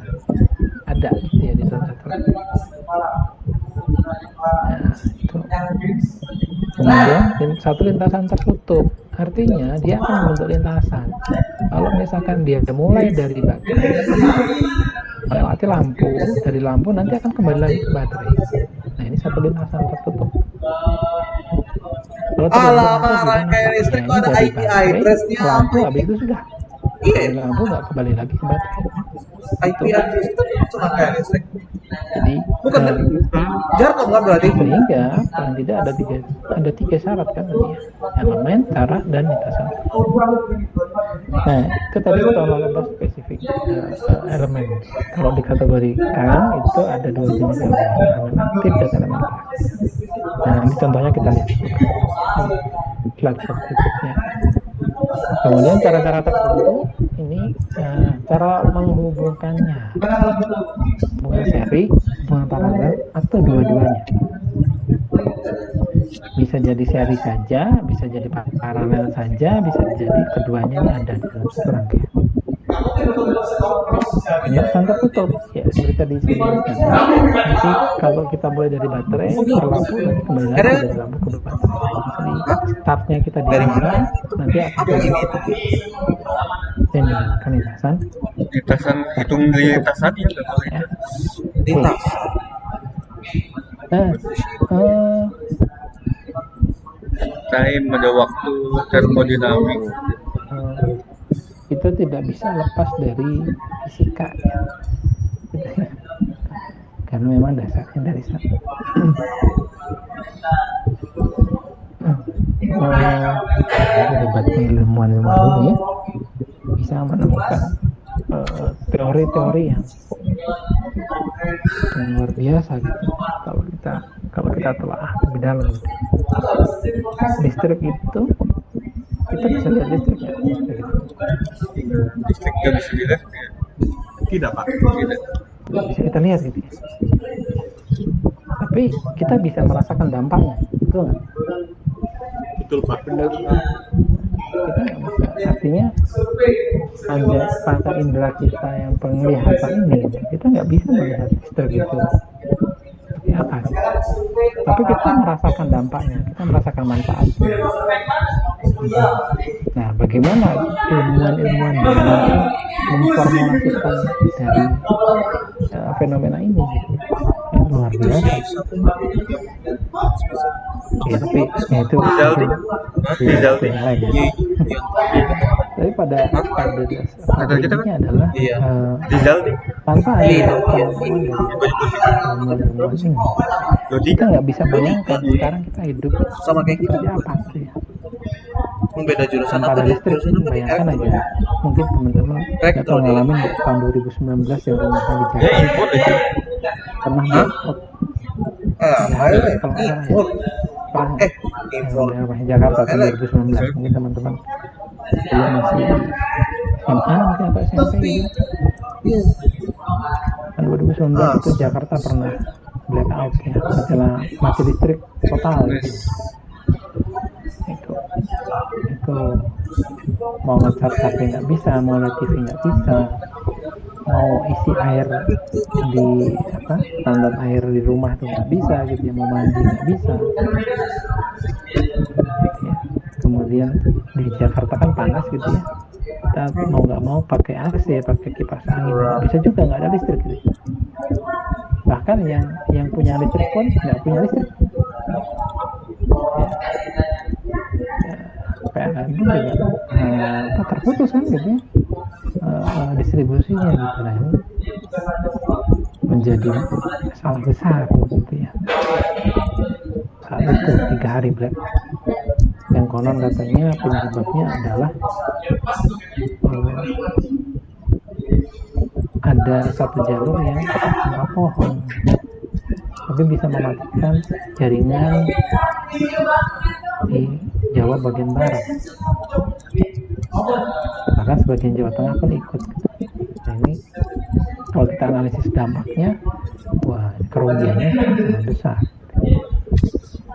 ada gitu ya di dalam satu. Nah, itu. Kemudian satu lintasan tertutup, artinya dia akan membentuk lintasan. Kalau misalkan dia mulai dari baterai, melewati lampu, dari lampu nanti akan kembali lagi ke baterai. Nah, ini satu lintasan tertutup. Alamak, rangkaian listrik kok ada IP address-nya. Lampu habis itu sudah. Iya, Dari lampu nggak kembali lagi ke baterai. IP address itu masuk rangkaian listrik. Jadi Bukan jargon kan berarti? sehingga paling tidak ada tiga syarat kan tadi ya, elemen, cara, dan lintasan. Nah, itu tadi kalau lebih spesifik elemen. Kalau dikategorikan itu ada dua jenis elemen aktif dan elemen pasif. Nah, ini contohnya kita lihat slide berikutnya. Kemudian cara-cara tertentu ini cara menghubungkannya, hubungan seri, hubungan paralel, atau dua-duanya. Bisa jadi seri saja, bisa jadi paralel saja, bisa jadi keduanya ini ada di dalam satu rangkaian. Lintasan tertutup ya seperti tadi disebutkan. Nanti kalau kita mulai dari baterai ke lampu, nanti kembali lagi dari lampu ke baterai. Jadi startnya kita di mana, nanti akan dan menggunakan lintasan. Hitung lintasan ya nggak boleh. Ya. Lintas. Nah, Time ada waktu termodinamik. itu tidak bisa lepas dari fisika ya. Karena memang dasarnya dari sana. Debat ilmuwan dulu ya bisa menemukan teori-teori yang luar biasa gitu. Kalau kita telah lebih dalam gitu. Listrik itu kita bisa lihat listriknya gitu. Listriknya bisa dilihat ya? Tidak pak, tidak. Bisa kita lihat gitu ya. Tapi kita bisa merasakan dampaknya, betul nggak? Betul pak. Benar. Kita nggak bisa. Artinya ada panca indera kita yang penglihatan ini, kita nggak bisa melihat listrik itu seperti apa. Tapi kita merasakan dampaknya, kita merasakan manfaatnya. Nah, bagaimana ilmuwan-ilmuwan memformulasikan dari fenomena ini gitu. Yang luar biasa. Ya, tapi ya itu yang lain ya. Tapi pada dasarnya adalah tanpa ada penemuan dari ilmuwan ini, kita nggak bisa bayangkan sekarang kita hidup Sama kayak kita. seperti apa gitu ya. Beda jurusan Tanpa apa ada dia? listrik, Jurusan apa dia? bayangkan aja. Mungkin teman-teman atau ngalamin di tahun 2019 yang rumahnya di Ya Jakarta import itu. pernah blackout. Ayo, Kalau nggak salah ya, import. pernah Info. daerah Jakarta tahun 2019. Mungkin teman-teman dulu masih SMA mungkin atau SMP gitu. Tahun 2019 itu Jakarta pernah blackout ya, setelah mati listrik total gitu. Itu mau nge-charge HP nggak bisa, mau lihat TV nggak bisa, mau isi air di apa standar air di rumah tuh nggak bisa gitu ya, mau mandi nggak bisa gitu ya. Kemudian di Jakarta kan panas gitu ya, kita mau nggak mau pakai AC, pakai kipas angin, nggak bisa juga, nggak ada listrik gitu. Bahkan yang punya listrik pun nggak punya listrik ya, PLN pun juga terputus kan gitu ya, distribusinya gitu. Nah ini menjadi masalah besar gitu ya. Saat itu 3 hari black, yang konon katanya penyebabnya adalah ada satu jalur yang tanpa pohon tapi bisa mematikan jaringan di Jawa bagian barat, bahkan sebagian Jawa Tengah pun ikut. Nah ini kalau kita analisis dampaknya, wah kerugiannya sangat besar.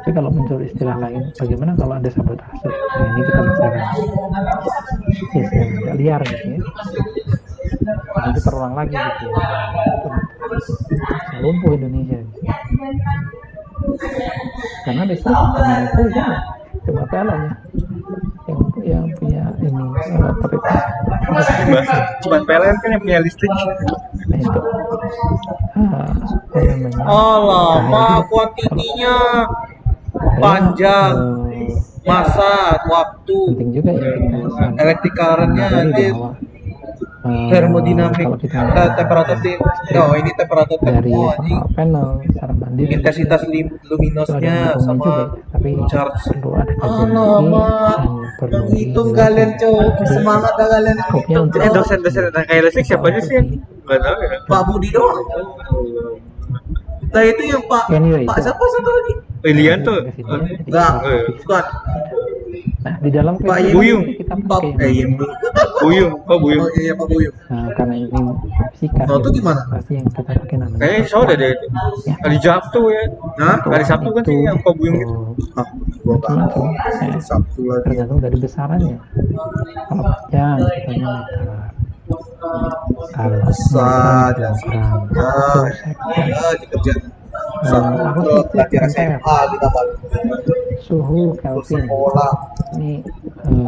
Tapi kalau muncul istilah lain, bagaimana kalau ada sabotase? Nah ini kita bicara yang agak liar gitu ya. Nanti terulang lagi gitu ya. Bisa lumpuh Indonesia gitu. Karena listrik monopoli kan ya, cuma PLN ya yang punya ini Cuma PLN kan yang punya listrik. nah itu apa namanya, Allah, maaf kuantitinya panjang, masa, waktu, penting juga ya kita electric current-nya nanti termodinamik, kalau kita temperatur ini temperatur dari termo, panel secara mandiri, intensitas luminosnya sama tapi charge. perlu ada kajian Allah, lagi Mak. yang perlu Menghitung kalian cowok, semangat dah kalian. skopnya untuk Dosen-dosen tentang kayak listrik siapa aja sih? Nggak tahu ya. Pak Budi doang. Nah itu yang Pak Anyway, Pak itu. siapa satu lagi? Pilihan tuh. Enggak, bukan. Nah di dalam Pak KPI Buyung. kita Pak pakai yang Buyung, kok Buyung? Oh iya Pak Buyung. nah, karena ini fisika Oh, itu ya, gimana? pasti yang kita pakai namanya Kayaknya soalnya deh itu. ya, Hari Sabtu ya. Hah? Hari Sabtu kan sih yang Pak Buyung itu. Ah, gua nggak macam-macam tahu. ya, Sabtu lagi. tergantung dari besarannya. Kalau panjang contohnya meter, kalau Besar, kilogram, Ya, satu sektor, ya dikerjain. arus listrik Belajar ampere, SMA kita balik. suhu Kelvin. Sekolah. Ini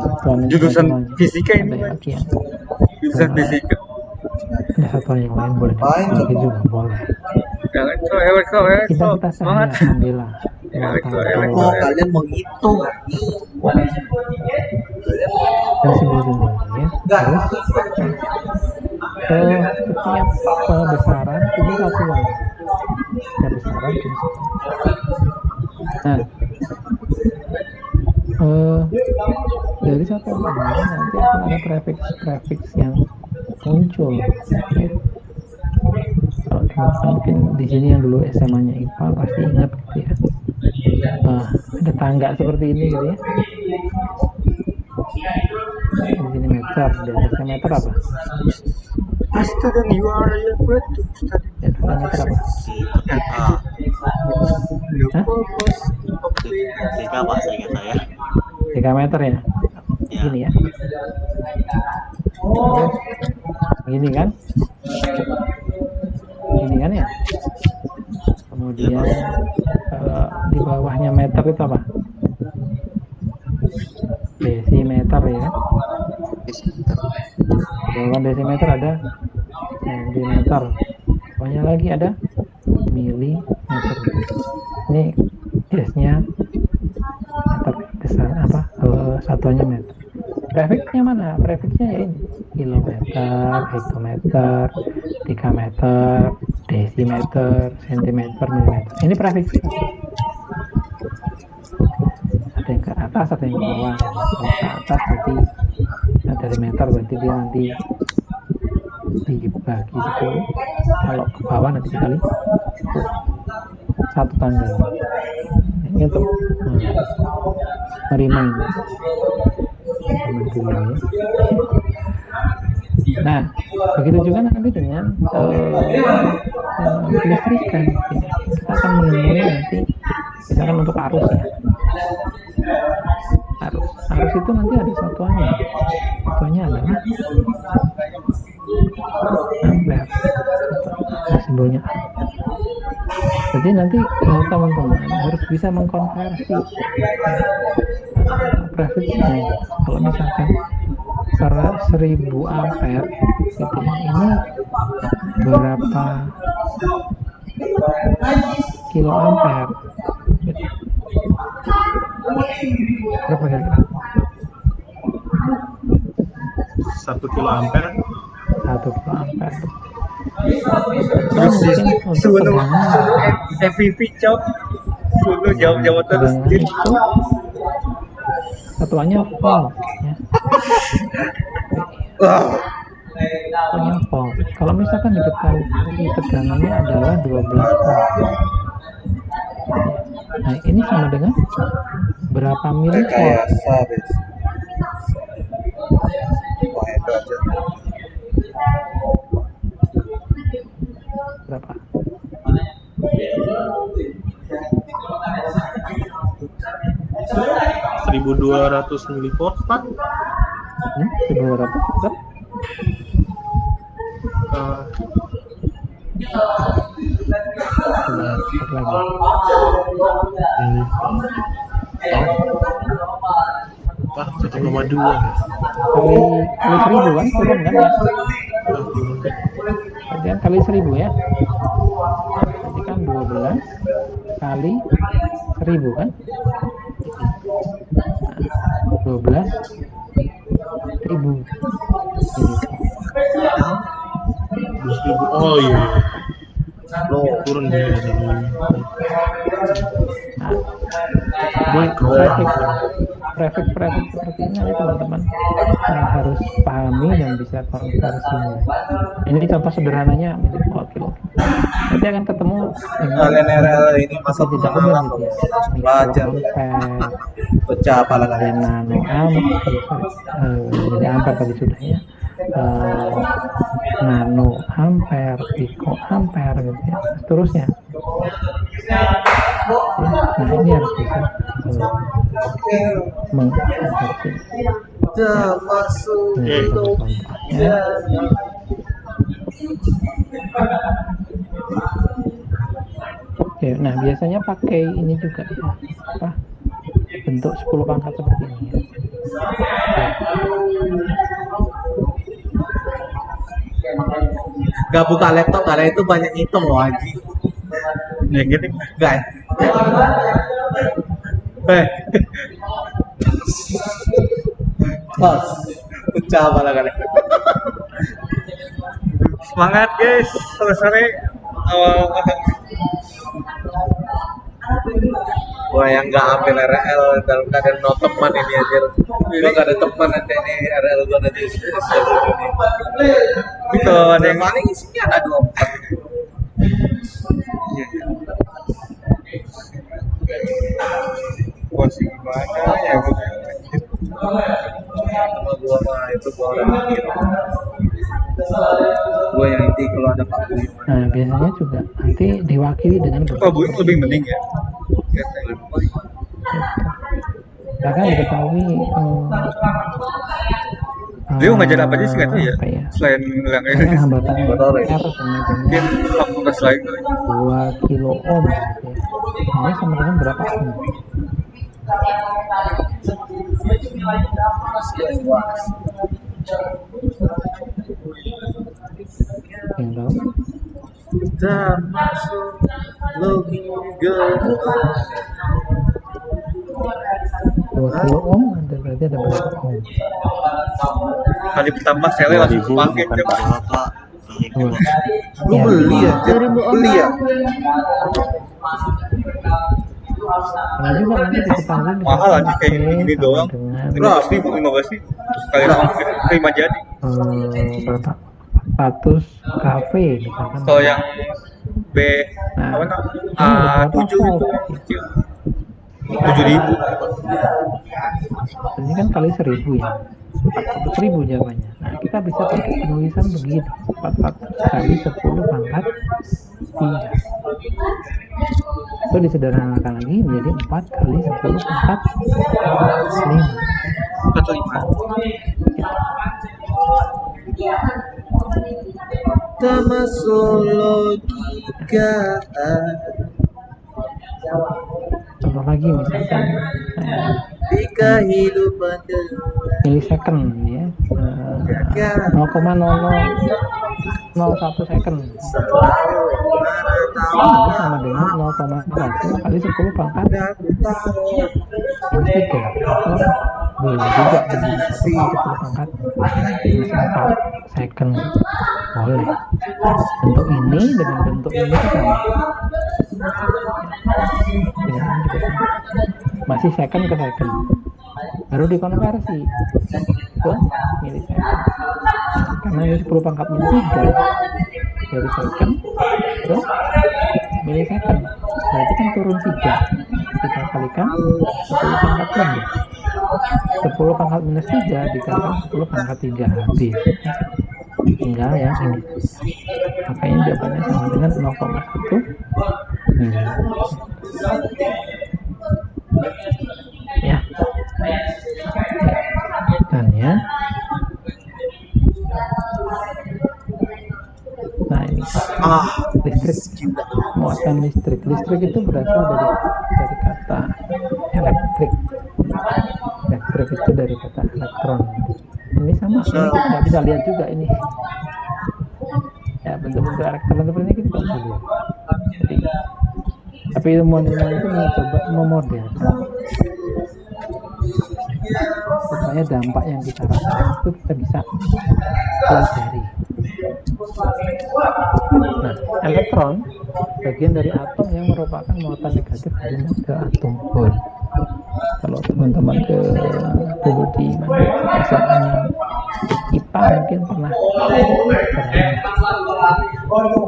satuan Jurusan satuannya. fisika Ada ini, Mas. lagi yang Jurusan fisika. ada satuan yang lain boleh Ngapain, dipakai juga boleh. Jangan kok, Kita semangat. saya alhamdulillah Ya, wartawan Oh, kalian menghitung. dan sebagainya ya. Terus setiap besaran itu satuan. Setiap besaran itu satuan. Nah, dari satuan ini nanti akan ada prefix yang muncul. Ya. Kalau teman-teman mungkin di sini yang dulu SMA-nya IPA pasti ingat gitu ya. Nah, ada tangga seperti ini gitu ya. Di sini meter, di atasnya meter apa? Astaga, you are a good study. Di atasnya meter apa? Hah? Tiga Pak, seingat saya. 3 meter ya? Gini ya? Gini kan? Gini kan ya? Kemudian di bawahnya meter itu apa? Desimeter ya? Di bawah desimeter ada sentimeter. Pokoknya lagi ada milimeter. Ini desnya meter, besar apa? Satuannya meter. Prefixnya mana? Prefixnya ya ini kilometer, hektometer, dekameter, desimeter, sentimeter, milimeter. Ini prefix. Ada yang ke atas, ada yang ke bawah. Kalau ke atas berarti dari meter berarti dia nanti dibagi 10. Kalau ke bawah nanti dikali 1 tanggal. Ini untuk menerima ini. Dulu ya. Nah, begitu juga nanti dengan kelistrikan. Kita akan menemui nanti, misalkan untuk arus ya. Arus itu nanti ada satuannya. Satuannya adalah ampere. simbolnya A. Jadi nanti teman-teman harus bisa mengkonversi prefixnya. Kalau misalkan 1000 ampere gitu ya, ini berapa kilo ampere gitu. Berapa kira-kira? 1 kilo ampere 1 kilo ampere. Terus Mungkin untuk sudah tegangan FVV cok. Sudah jauh-jauh terus. itu satuannya volt ya. Satuannya volt. Kalau misalkan diketahui tegangannya adalah 12 volt. Nah, ini sama dengan berapa milivolt? Rekayasa, Bes. Wah, itu aja. Berapa? — 1200 milivolt Pak. 1200 tetap? Coba cek lagi. Pak 1,2 ya. Kali 1000 kan? Turun kan ya? Berarti kan kali 1000 ya? Berarti kan 12 kali 1000 kan? Nah, 12 ribu ini. 12.000. Oh iya. Turun dia dari Prefix seperti ini nanti teman-teman harus pahami dan bisa konversinya. Ini contoh sederhananya milivolt kilo. Nanti akan ketemu dengan Kalian RL ini masa tidak pemahaman umum loh. gitu ya. Belajar. Mikroampere, Pecah pala ada kalian. nano ampere, jadi ampere tadi sudah ya. Nano ampere, piko ampere gitu ya. Seterusnya. Ya, nah ini harus bisa mengkonversi. Sudah masuk Nah, itu contohnya. Oke, nah biasanya pakai ini juga ya, apa? Bentuk 10 pangkat seperti ini ya. Gak buka laptop karena itu banyak ngitung loh Haji. Ya gini. Guys. Pas. Pecah pala kalian. Semangat guys, sore-sore awal Wah yang nggak ambil RL dalam keadaan no teman ini aja. Gua nggak ada teman nanti ini RL gua nanti Tapi kalau ada yang paling isinya ada 24. posisi gimana ya Sama gua mah itu gua orang mikir. Gua yang inti kalau ada 45. Nah biasanya juga nanti diwakili dengan Pak Bu ini lebih mending ya. bahkan diketahui Dia ngajar apa aja sih nggak tahu ya? apa ya? Selain bilang Karena ini, hambatan Motor ya? R sama mungkin dengan fakultas lain kali. 2 kilo ohm gitu ya. Nah, ini sama dengan berapa ohm? Yang tahu? Kita masuk looking good. 2 kilo ohm ada berarti ada berapa ohm? Kali pertama saya langsung 2000 pakai bukan coba. berapa. Iya, Dua. Lu beli ya? 2000 Beli ya? Nah juga nanti diketahui dengan Mahal aja kayak gini sama doang. dengan 15.000, 15 sekali terima jadi. berapa? 400 kV misalkan. Kalau yang B Nah, apa namanya? ini ada berapa A7 volt? itu 7.000. Ini kan kali 1000 ya. 400.000 jawabannya. Nah, kita bisa pakai penulisan begini. 400 kali 10 pangkat 3. Itu disederhanakan lagi menjadi 4 kali 10 pangkat 5. 45. termasuk logika. Contoh lagi misalkan Di kehidupan milisecond ya, 0,0001 second. Ini sama dengan 0,1 kali 10 pangkat minus 3. Boleh juga jadi 1 kali 10 pangkat minus 4 second. Boleh. Bentuk ini dengan bentuk ini itu sama. Dengan ini juga sama. Masih second ke second. Baru dikonversi ke milisecond. Karena ini 10 pangkat minus 3 dari second ke milisecond. Berarti kan turun 3. Kita kalikan 10 pangkat lebih. 10 pangkat minus 3 dikalikan 10 pangkat 3 habis. Tinggal yang ini. Makanya jawabannya sama dengan 0,1 ya. Dan ya. Nah ini listrik, muatan listrik. Listrik itu berasal dari kata elektrik. Elektrik itu dari kata elektron. Ini sama, ini kita nggak bisa lihat juga ini. Ya bentuk-bentuk elektron seperti ini kita nggak bisa lihat. Jadi, tapi ilmuwan-ilmuwan itu mencoba memodelkan supaya dampak yang kita rasakan itu kita bisa pelajari. Nah, elektron bagian dari atom yang merupakan muatan negatif dari model atom Bohr. Kalau teman-teman dulu di mana SMA-nya IPA mungkin pernah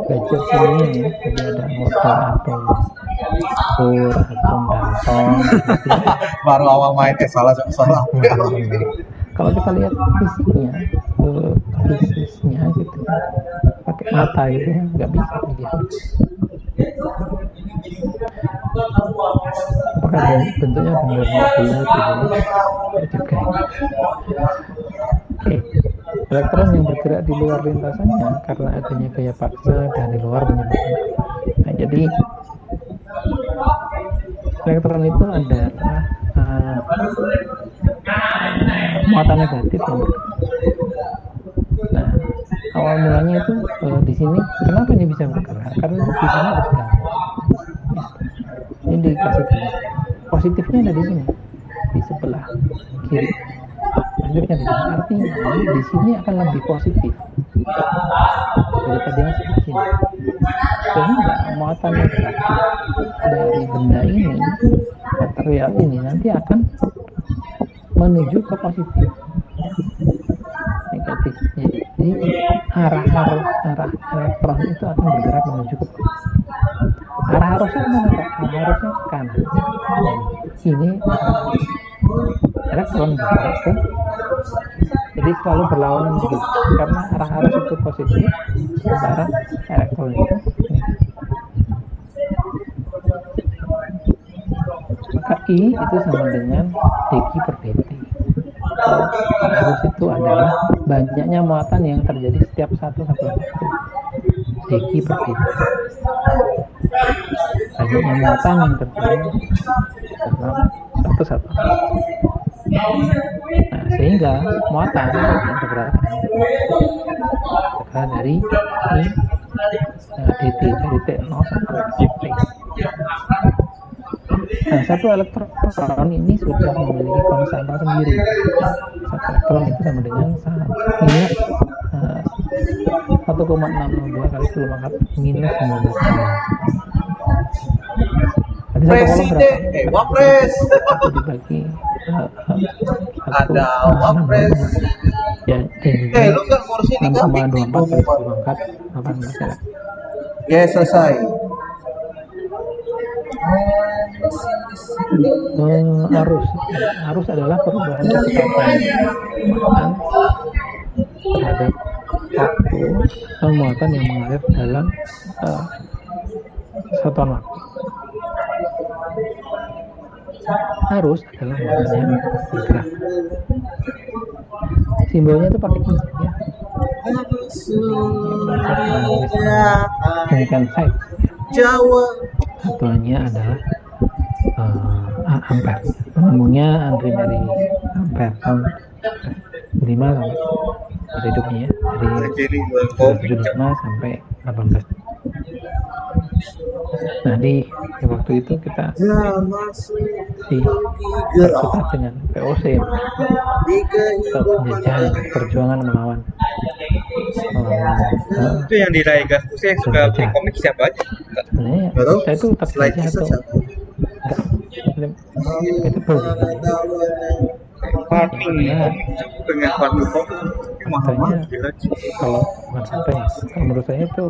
belajar kimia ya, jadi ada model atom Bohr, atom Dalton gitu. Baru awal main salah. Kalau kita lihat fisiknya gitu pakai mata gitu ya nggak bisa lihat. Apakah bentuknya benar bulat gitu juga. Oke. Elektron yang bergerak di luar lintasannya karena adanya gaya paksa dari luar menyebabkan. Nah, jadi elektron itu adalah muatan negatif yang bergerak. Nah, awal mulanya itu di sini kenapa ini bisa bergerak? Karena di sini ada tegangan. Ini dikasih tegangan. Positifnya ada di sini, di sebelah kiri. Lanjutnya di sini. Artinya di sini akan lebih positif daripada yang sebelah sini. Sehingga muatan negatif dari benda ini, material ini nanti akan menuju ke positif. Negatif. Jadi arah elektron itu akan bergerak menuju ke arah arusnya kemana Pak? Arah arusnya ke kanan. Ini elektron bergerak ke, jadi selalu berlawanan begitu karena arah arus itu positif sementara elektron itu negatif. Maka I itu sama dengan dq per dt. Arus itu adalah banyaknya muatan yang terjadi setiap satu waktu. dq per dt. Banyaknya muatan yang terjadi dalam satu. Nah, sehingga muatan yang bergerak dari I dt dari T0 sampai T. Nah, satu elektron ini sudah memiliki konstan sendiri. Satu elektron itu sama dengan minus 1,602 kali 10 pangkat minus 19. Tadi satu kolom berapa? Wapres. Satu dibagi Ada wapres. Ya, Lu nggak ngurus ini kan? 6,24 kali 10 pangkat 18 ya. Ya selesai. Arus adalah perubahan kecepatan muatan terhadap waktu atau muatan yang mengalir dalam satuan waktu. Arus adalah muatan yang bergerak. Simbolnya itu pakai I ya. Demikian site. Jawa. Satuannya adalah Ampere. Penemunya Andre Mary Ampere tahun 5 sampai masa hidupnya ya, dari Jadi jual komik 75 sampai 18. Nah di waktu itu kita kita dengan POC atau penjajahan perjuangan melawan itu yang di Raigas itu yang suka beli komik siapa aja? sebenarnya Nggak tahu. saya itu tak Selain saja kisah atau siapa? enggak itu perlu Farming pengen farming komik mahal banget gila. kalau bukan sampai kalau menurut saya itu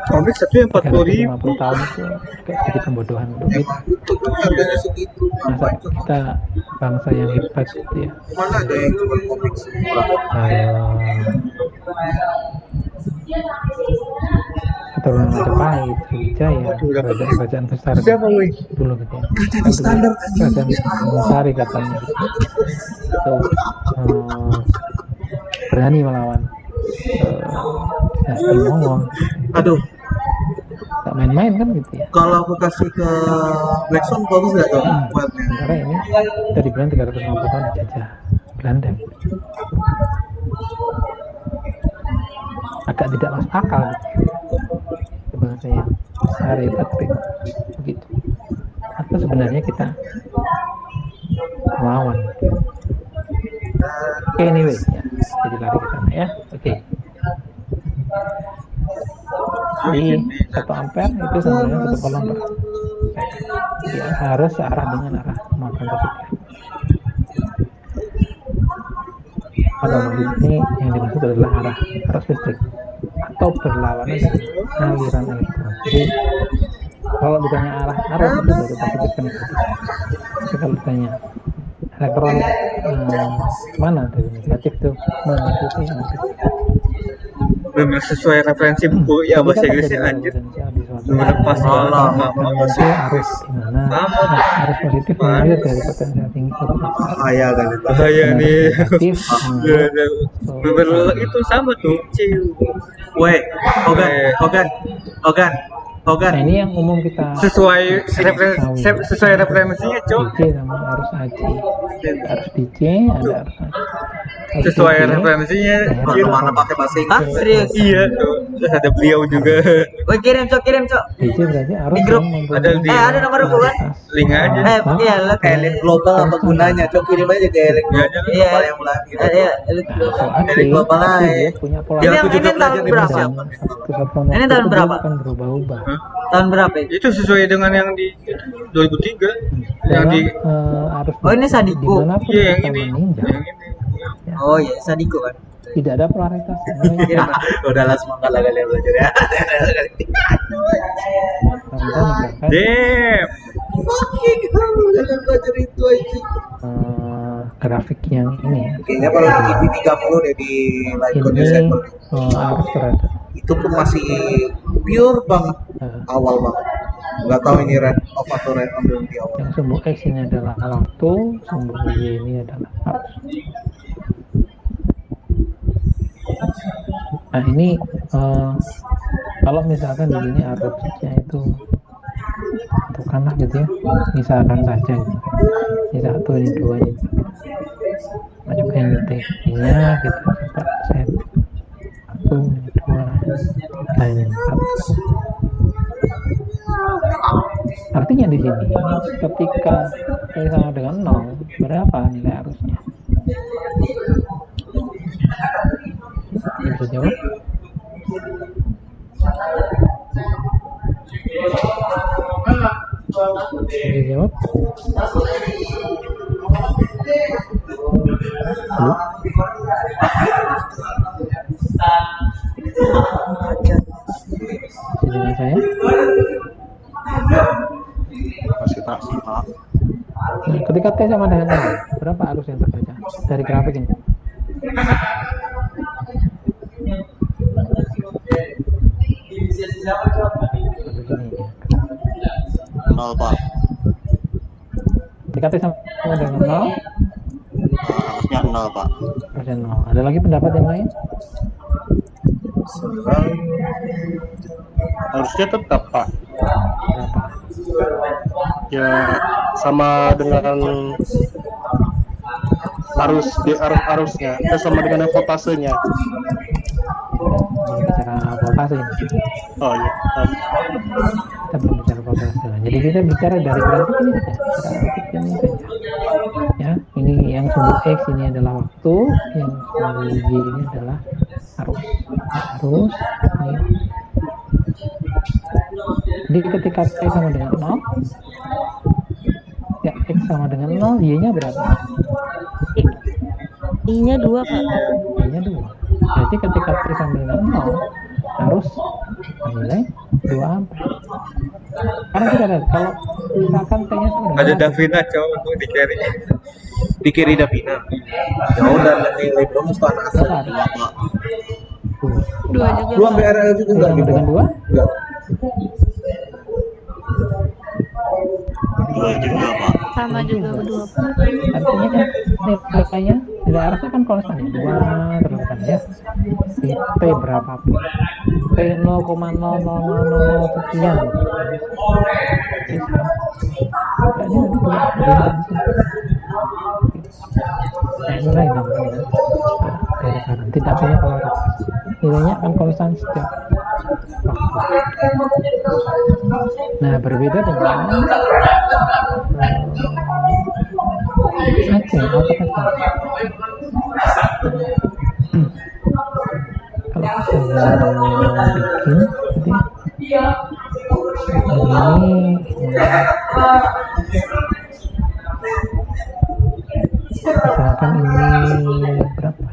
Komik satu yang 40.000. 50 tahun itu kayak sedikit pembodohan untuk kita. Harganya segitu. Masa kita bangsa yang hebat gitu ya. Mana ada yang cuma komik semurah? Keturunan Majapahit, Sriwijaya, kerajaan besar Siapa wih? dulu gitu ya. Kerajaan standar kan. Kerajaan Sari katanya gitu. Itu berani melawan dinasti Mongol. Aduh, Tak main-main kan gitu ya. kalau aku kasih ke Blackstone bagus nggak tuh buatnya? Sementara ini kita dibilang 350 tahun dijajah Belanda. Agak tidak masuk akal gitu. Bahasa yang besar ya, tapi begitu. Atau sebenarnya kita melawan. Oke, anyway ya. Jadi lari ke sana ya. Oke. Jadi 1 ampere itu sebenarnya 1 kolom per second. Dia harus searah dengan arah kemampuan positif. Atau ini yang dimaksud adalah arus listrik atau berlawanan dengan aliran elektron. Jadi kalau ditanya arus itu dari positif ke negatif. Tapi kalau ditanya elektron mana dari negatif tuh menuju ke yang positif. Benar sesuai referensi buku ya bahasa Inggrisnya anjir. Benar pas Potensi arus gimana? Arus positif mengalir dari potensial tinggi ke potensial Bahaya kan itu. bahaya nih. negatif. Benar itu sama tuh. Ciu. Weh, Hogan. Nah ini yang umum kita Sesuai referensinya, Cok. DJ sama arus AC. Ada arus DJ, ada arus AC. Arus Sesuai DJ, referensinya. anjir. Mana pakai bahasa Hah? Inggris? Serius? Iya tuh. Terus ada beliau juga. Woi, kirim, Cok. DJ berarti arus Di grup. yang mempunyai Ada di- ada nomor bukan? Link aja. Iya, lihat. Elit global apa gunanya? Coba kirim aja ke elit Iya, global Iya. yang melahir. Iya, Nah, kalau AC, Dari global AC aja. dia punya pola Ini Biar yang- aku juga ini belajar tahun di berapa? persiapan. Ini tahun berapa? akan berubah-ubah. Tahun berapa itu? Itu sesuai dengan yang di 2003 yang Dalam, di arus Oh, ini Sadiko. dimanapun iya yang kita ini. meninjau, Yang ini. Oh iya, Sadiko kan. tidak ada polaritas. Iya, Pak. Udahlah semangat lah kalian belajar ya. Contoh misalkan Damn. Fucking hell, kalian belajar itu aja. grafik yang ini Kayaknya kalau di TV 30 deh di Light ini Condenser arus terhadap itu pun masih pure banget, eh, awal banget. Nggak tahu ini red off atau red on di awal. yang sumbu X ini adalah waktu, sumbu Y ini adalah arus. Nah ini kalau misalkan di sini arusnya itu tentukanlah gitu ya, misalkan saja gitu. Ini 1, ini 2, ini coba yang nya gitu, coba set 1, ini 2, 3, ini 4. Artinya di sini ketika T sama dengan 0, berapa nilai arusnya? Ini bisa jawab? Bisa jawab? Halo? Masih dengan saya? Masih tak sih, Pak. Nah, ketika T sama dengan 0, berapa arus yang terbaca dari grafik ini? Arus ini ya. 0, Pak. Ketika T sama dengan 0, Harusnya 0, Pak. arusnya 0. Ada lagi pendapat yang lain? Harusnya tetap Pak. Berapa? Ya sama dengan arusnya, sama dengan voltasenya. Belum bicara voltase ini. Oh iya. Kita belum bicara voltase. Jadi kita bicara dari grafik ini saja, cara grafik ini saja. Ya, ini yang sumbu X ini adalah waktu, yang sumbu Y ini adalah arus. Arus ini. Jadi ketika T sama dengan 0, ya X sama dengan 0, Y-nya berapa? I-nya 2, Pak. Y-nya 2. Jadi ketika T sama dengan 0, harus nilai 2 ampere. Karena kita lihat, kalau misalkan T-nya sama dengan Ada 1, Davina cowok untuk di carry. Di kiri Davina. Jauh dan nilai belum musuh anak asal. berapa ada? 2. 2 juga. Dua ambil RL juga T enggak sama gitu. dengan 2, Enggak. 2 juga Pak. Sama juga berdua, Pak. artinya kan nilainya nilai arusnya kan konstan ya, 2 terus kan ya, di T berapapun, T 0,0000 sekian gitu. Jadi sama. Nah, ini nanti dua berinter di sini. Nah, inilah yang namanya dengan dari kanan tidak punya polaritas, nilainya akan konstan setiap waktu. Nah, berbeda dengan Aceh, apa kata? Kalau kita bikin, jadi begini, misalkan ini berapa?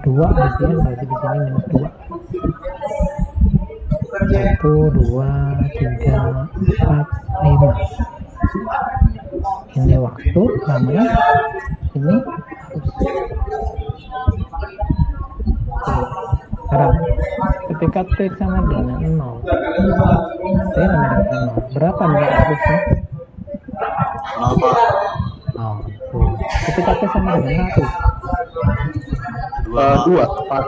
2 berarti ya, berarti di sini minus 2. 1, 2, 3, 4, 5. Ini waktu, namanya ini arus. Sekarang ketika T sama dengan 0, T sama dengan 0, berapa nilai arusnya? 0 Pak. 0. Ketika T sama dengan 1, 2 Pak.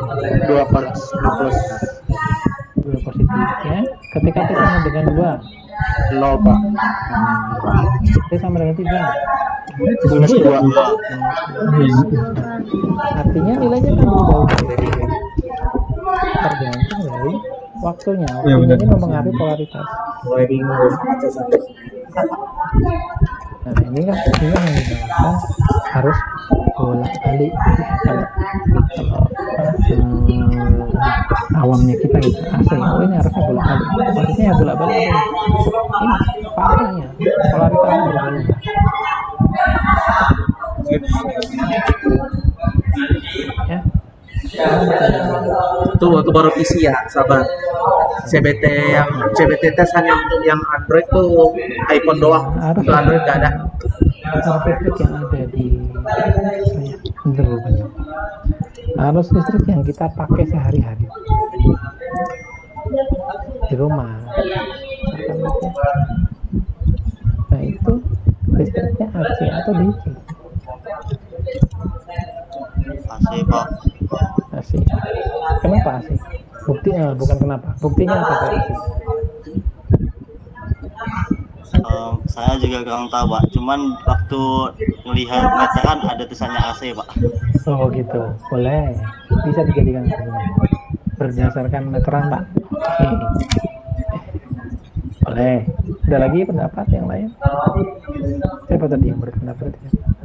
2 plus. 2 positifnya. Ketika T sama dengan 2, 0 Pak. T sama dengan 3, Minus 2. artinya nilainya kan berubah tergantung dari waktunya. Waktunya ini mempengaruhi polaritas. Mulai bingung. Nah, ini kan yang dinamakan harus bolak-balik. Kalau awamnya kita gitu, AC, oh ini harusnya bolak-balik. Maksudnya ya bolak-balik apa ini? Ini fasenya, polaritasnya berubah-ubah. Ya. Itu waktu baru PC ya, sabar. CBT tes hanya untuk yang Android tuh iPhone doang. Harus Untuk Android nggak ada. listrik yang ada di arus listrik yang kita pakai sehari-hari di rumah, misalkan gitu. Nah itu listriknya AC atau DC? AC Pak. AC. Kenapa AC? Buktinya bukan kenapa. Buktinya apa Pak AC? Saya juga kurang tahu Pak. Cuman waktu melihat meteran ada tulisannya AC Pak. Oh gitu, boleh. Bisa dijadikan argumen. Berdasarkan meteran Pak. Oke. Boleh. Ada lagi pendapat yang lain? Siapa tadi yang berpendapat?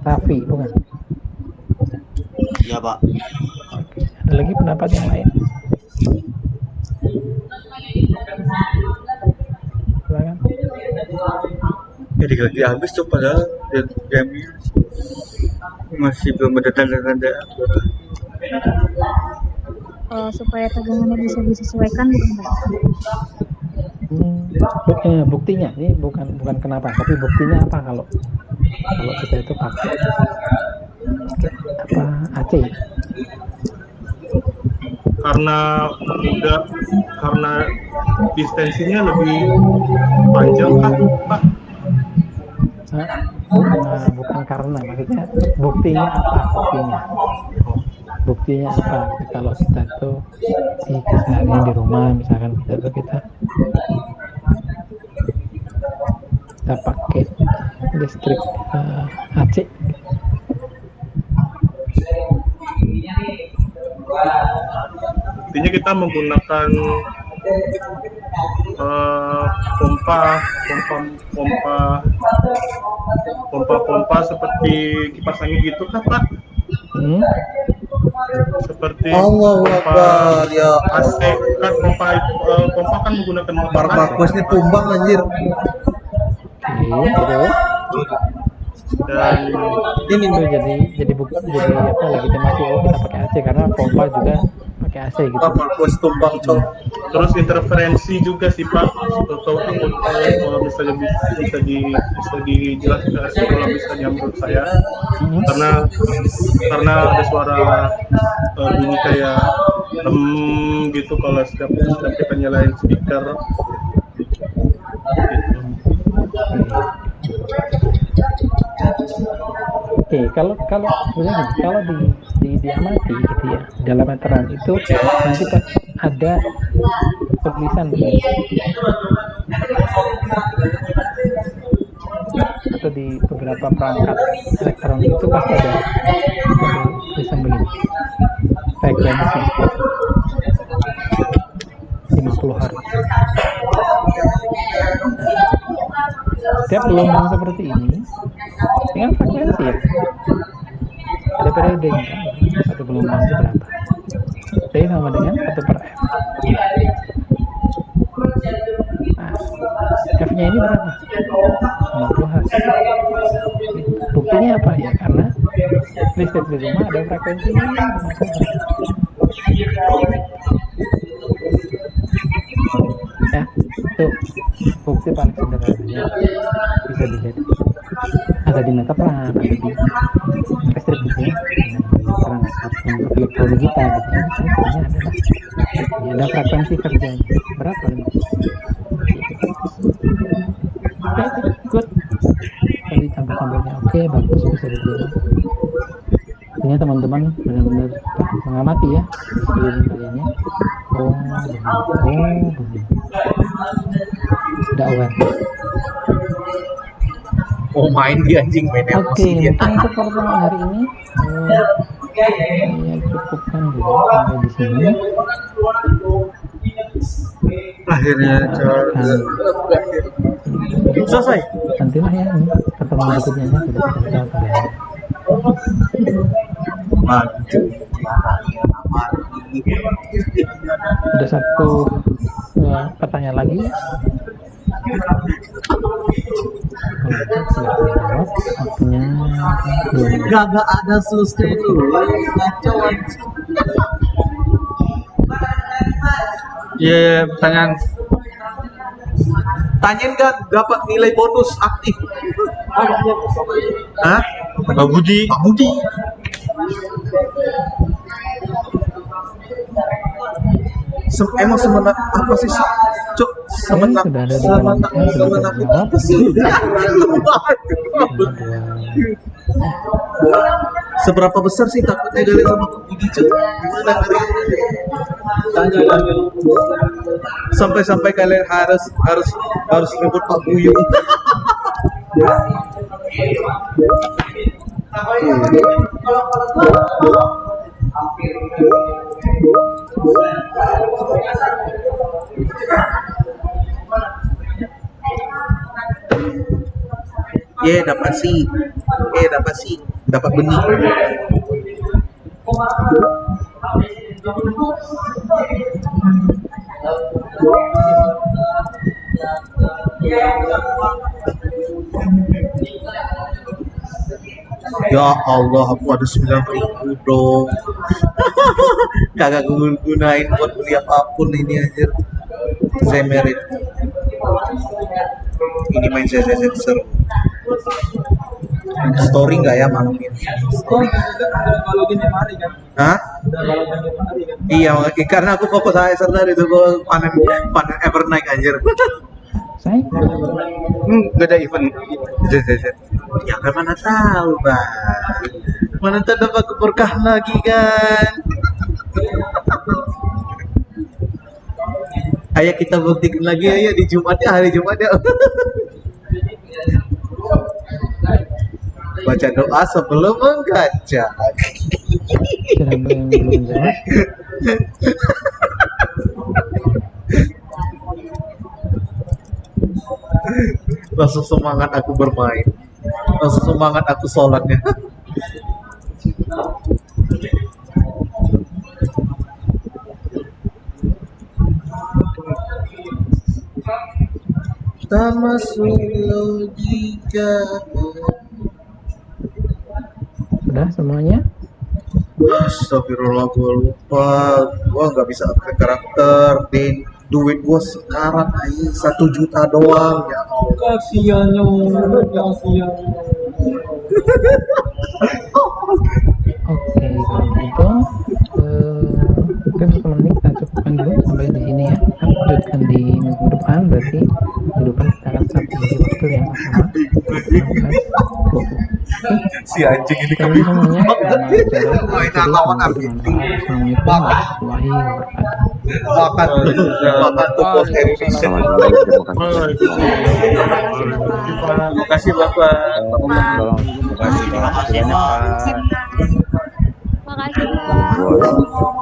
Raffi, bukan? Iya Pak. Oke. Ada lagi pendapat yang lain? Silakan. Jadi lagi habis tuh padahal jamnya masih belum ada tanda-tanda. Supaya tegangannya bisa disesuaikan, bukan, Pak? Buktinya ini bukan kenapa, tapi buktinya apa kalau kita itu pakai apa AC? Karena distensinya lebih panjang kan Pak. Bukan karena, maksudnya buktinya apa? Buktinya buktinya apa gitu. Kalau kita tuh di keseharian di rumah misalkan kita pakai listrik AC. Intinya kita menggunakan pompa seperti kipas angin gitu kan Pak? Seperti Allahu Akbar, ya AC kan, pompa kan menggunakan motor AC. Marquez ini tumbang anjir. Oke, terus Dan ini tuh jadi bukti, jadi apa, legitimasi kita pakai AC karena pompa juga pakai AC gitu. Marquez tumbang cok. terus interferensi juga sih Pak, kalau misalnya bisa dijelaskan kalau misalnya menurut saya, karena ada suara bunyi kayak gitu kalau setiap kita nyalain speaker gitu. Oke, kalau sebenarnya gini, kalau diamati gitu ya, dalam meteran itu nanti ada tulisan begini, atau di beberapa perangkat elektronik itu pasti ada tulisan begini, frekuensi 50 Hz. Setiap gelombang seperti ini dengan frekuensi ya, ada periodenya, satu gelombang itu berapa, T sama dengan 1/F. Nah, F nya ini berapa? 50 Hz. Buktinya apa ya? Karena listrik di rumah ada frekuensinya 50 Hz. Ya, tuh bukti paling sederhananya bisa dilihat, ada di meteran, ada di listrik gitu ya, perangkat untuk elektronik kita gitu ya. Misalnya adalah ini ada frekuensi kerjanya berapa nih? Ya, good. Tadi tambah-tambahnya oke, bagus, bisa dibilang. Artinya teman-teman benar-benar mengamati ya sekeliling kaliannya. Udah aware. Oh main dia anjing, main Oke, emosi dia. mungkin untuk pertemuan hari ini saya cukupkan dulu sampai di sini. Akhirnya selesai. Nantilah ya ini pertemuan berikutnya ya, sudah kita bahas. Ada satu pertanyaan lagi. Silakan jawab. Waktunya belum. Gak ada selesai dulu. Ngaco anjing. Iya, pertanyaan. Tanyain gak dapat nilai bonus aktif? Hah? Pak Budi. Pak Budi. Emang semenat apa sih? Cuk, semenat Sudah ada di dalam chat, sudah terjawab. apa sih? Seberapa besar sih takutnya dari sama Pak Budi, Cuk? Gimana kalian? Tanya. Sampai kalian harus ribut Pak Buyung. Dapat sih, dapat benih. Ya Allah, aku ada 9.000 bro. Kagak gue gunain buat beli apapun ini aja. Saya merit. Ini main CCZ seru. Story nggak ya malam ini? Hah? Iya, karena aku fokus ASR tadi itu gue panen Evernight anjir. Saya Gak ada event CCZ. Ya kan mana tahu, Bang. Mana tak dapat berkah lagi kan? Ayo kita buktikan lagi ya di Jumat ya, hari Jumat ya. Baca doa sebelum menggaca. Siapa yang belum jawab? Langsung semangat aku bermain. Langsung semangat aku sholatnya. Tak masuk logika. Sudah semuanya? Astagfirullah, gue lupa. Gue nggak bisa upgrade karakter. Di duit gue sekarang aja 1 juta doang. Ya Allah. Kasiannya, kasian. Oke, kalau gitu mungkin teman ini kita cukupkan dulu sampai di sini ya. Kita lanjutkan di minggu depan, berarti minggu depan kita akan sampai di waktu yang sama 16.20. Si anjing ini Terima kasih semuanya. Mainan lawan Argentina. Assalamualaikum warahmatullahi wabarakatuh. Makan tuh post edition. Terima kasih Bapak. Terima kasih Pak. Makasih, Pak.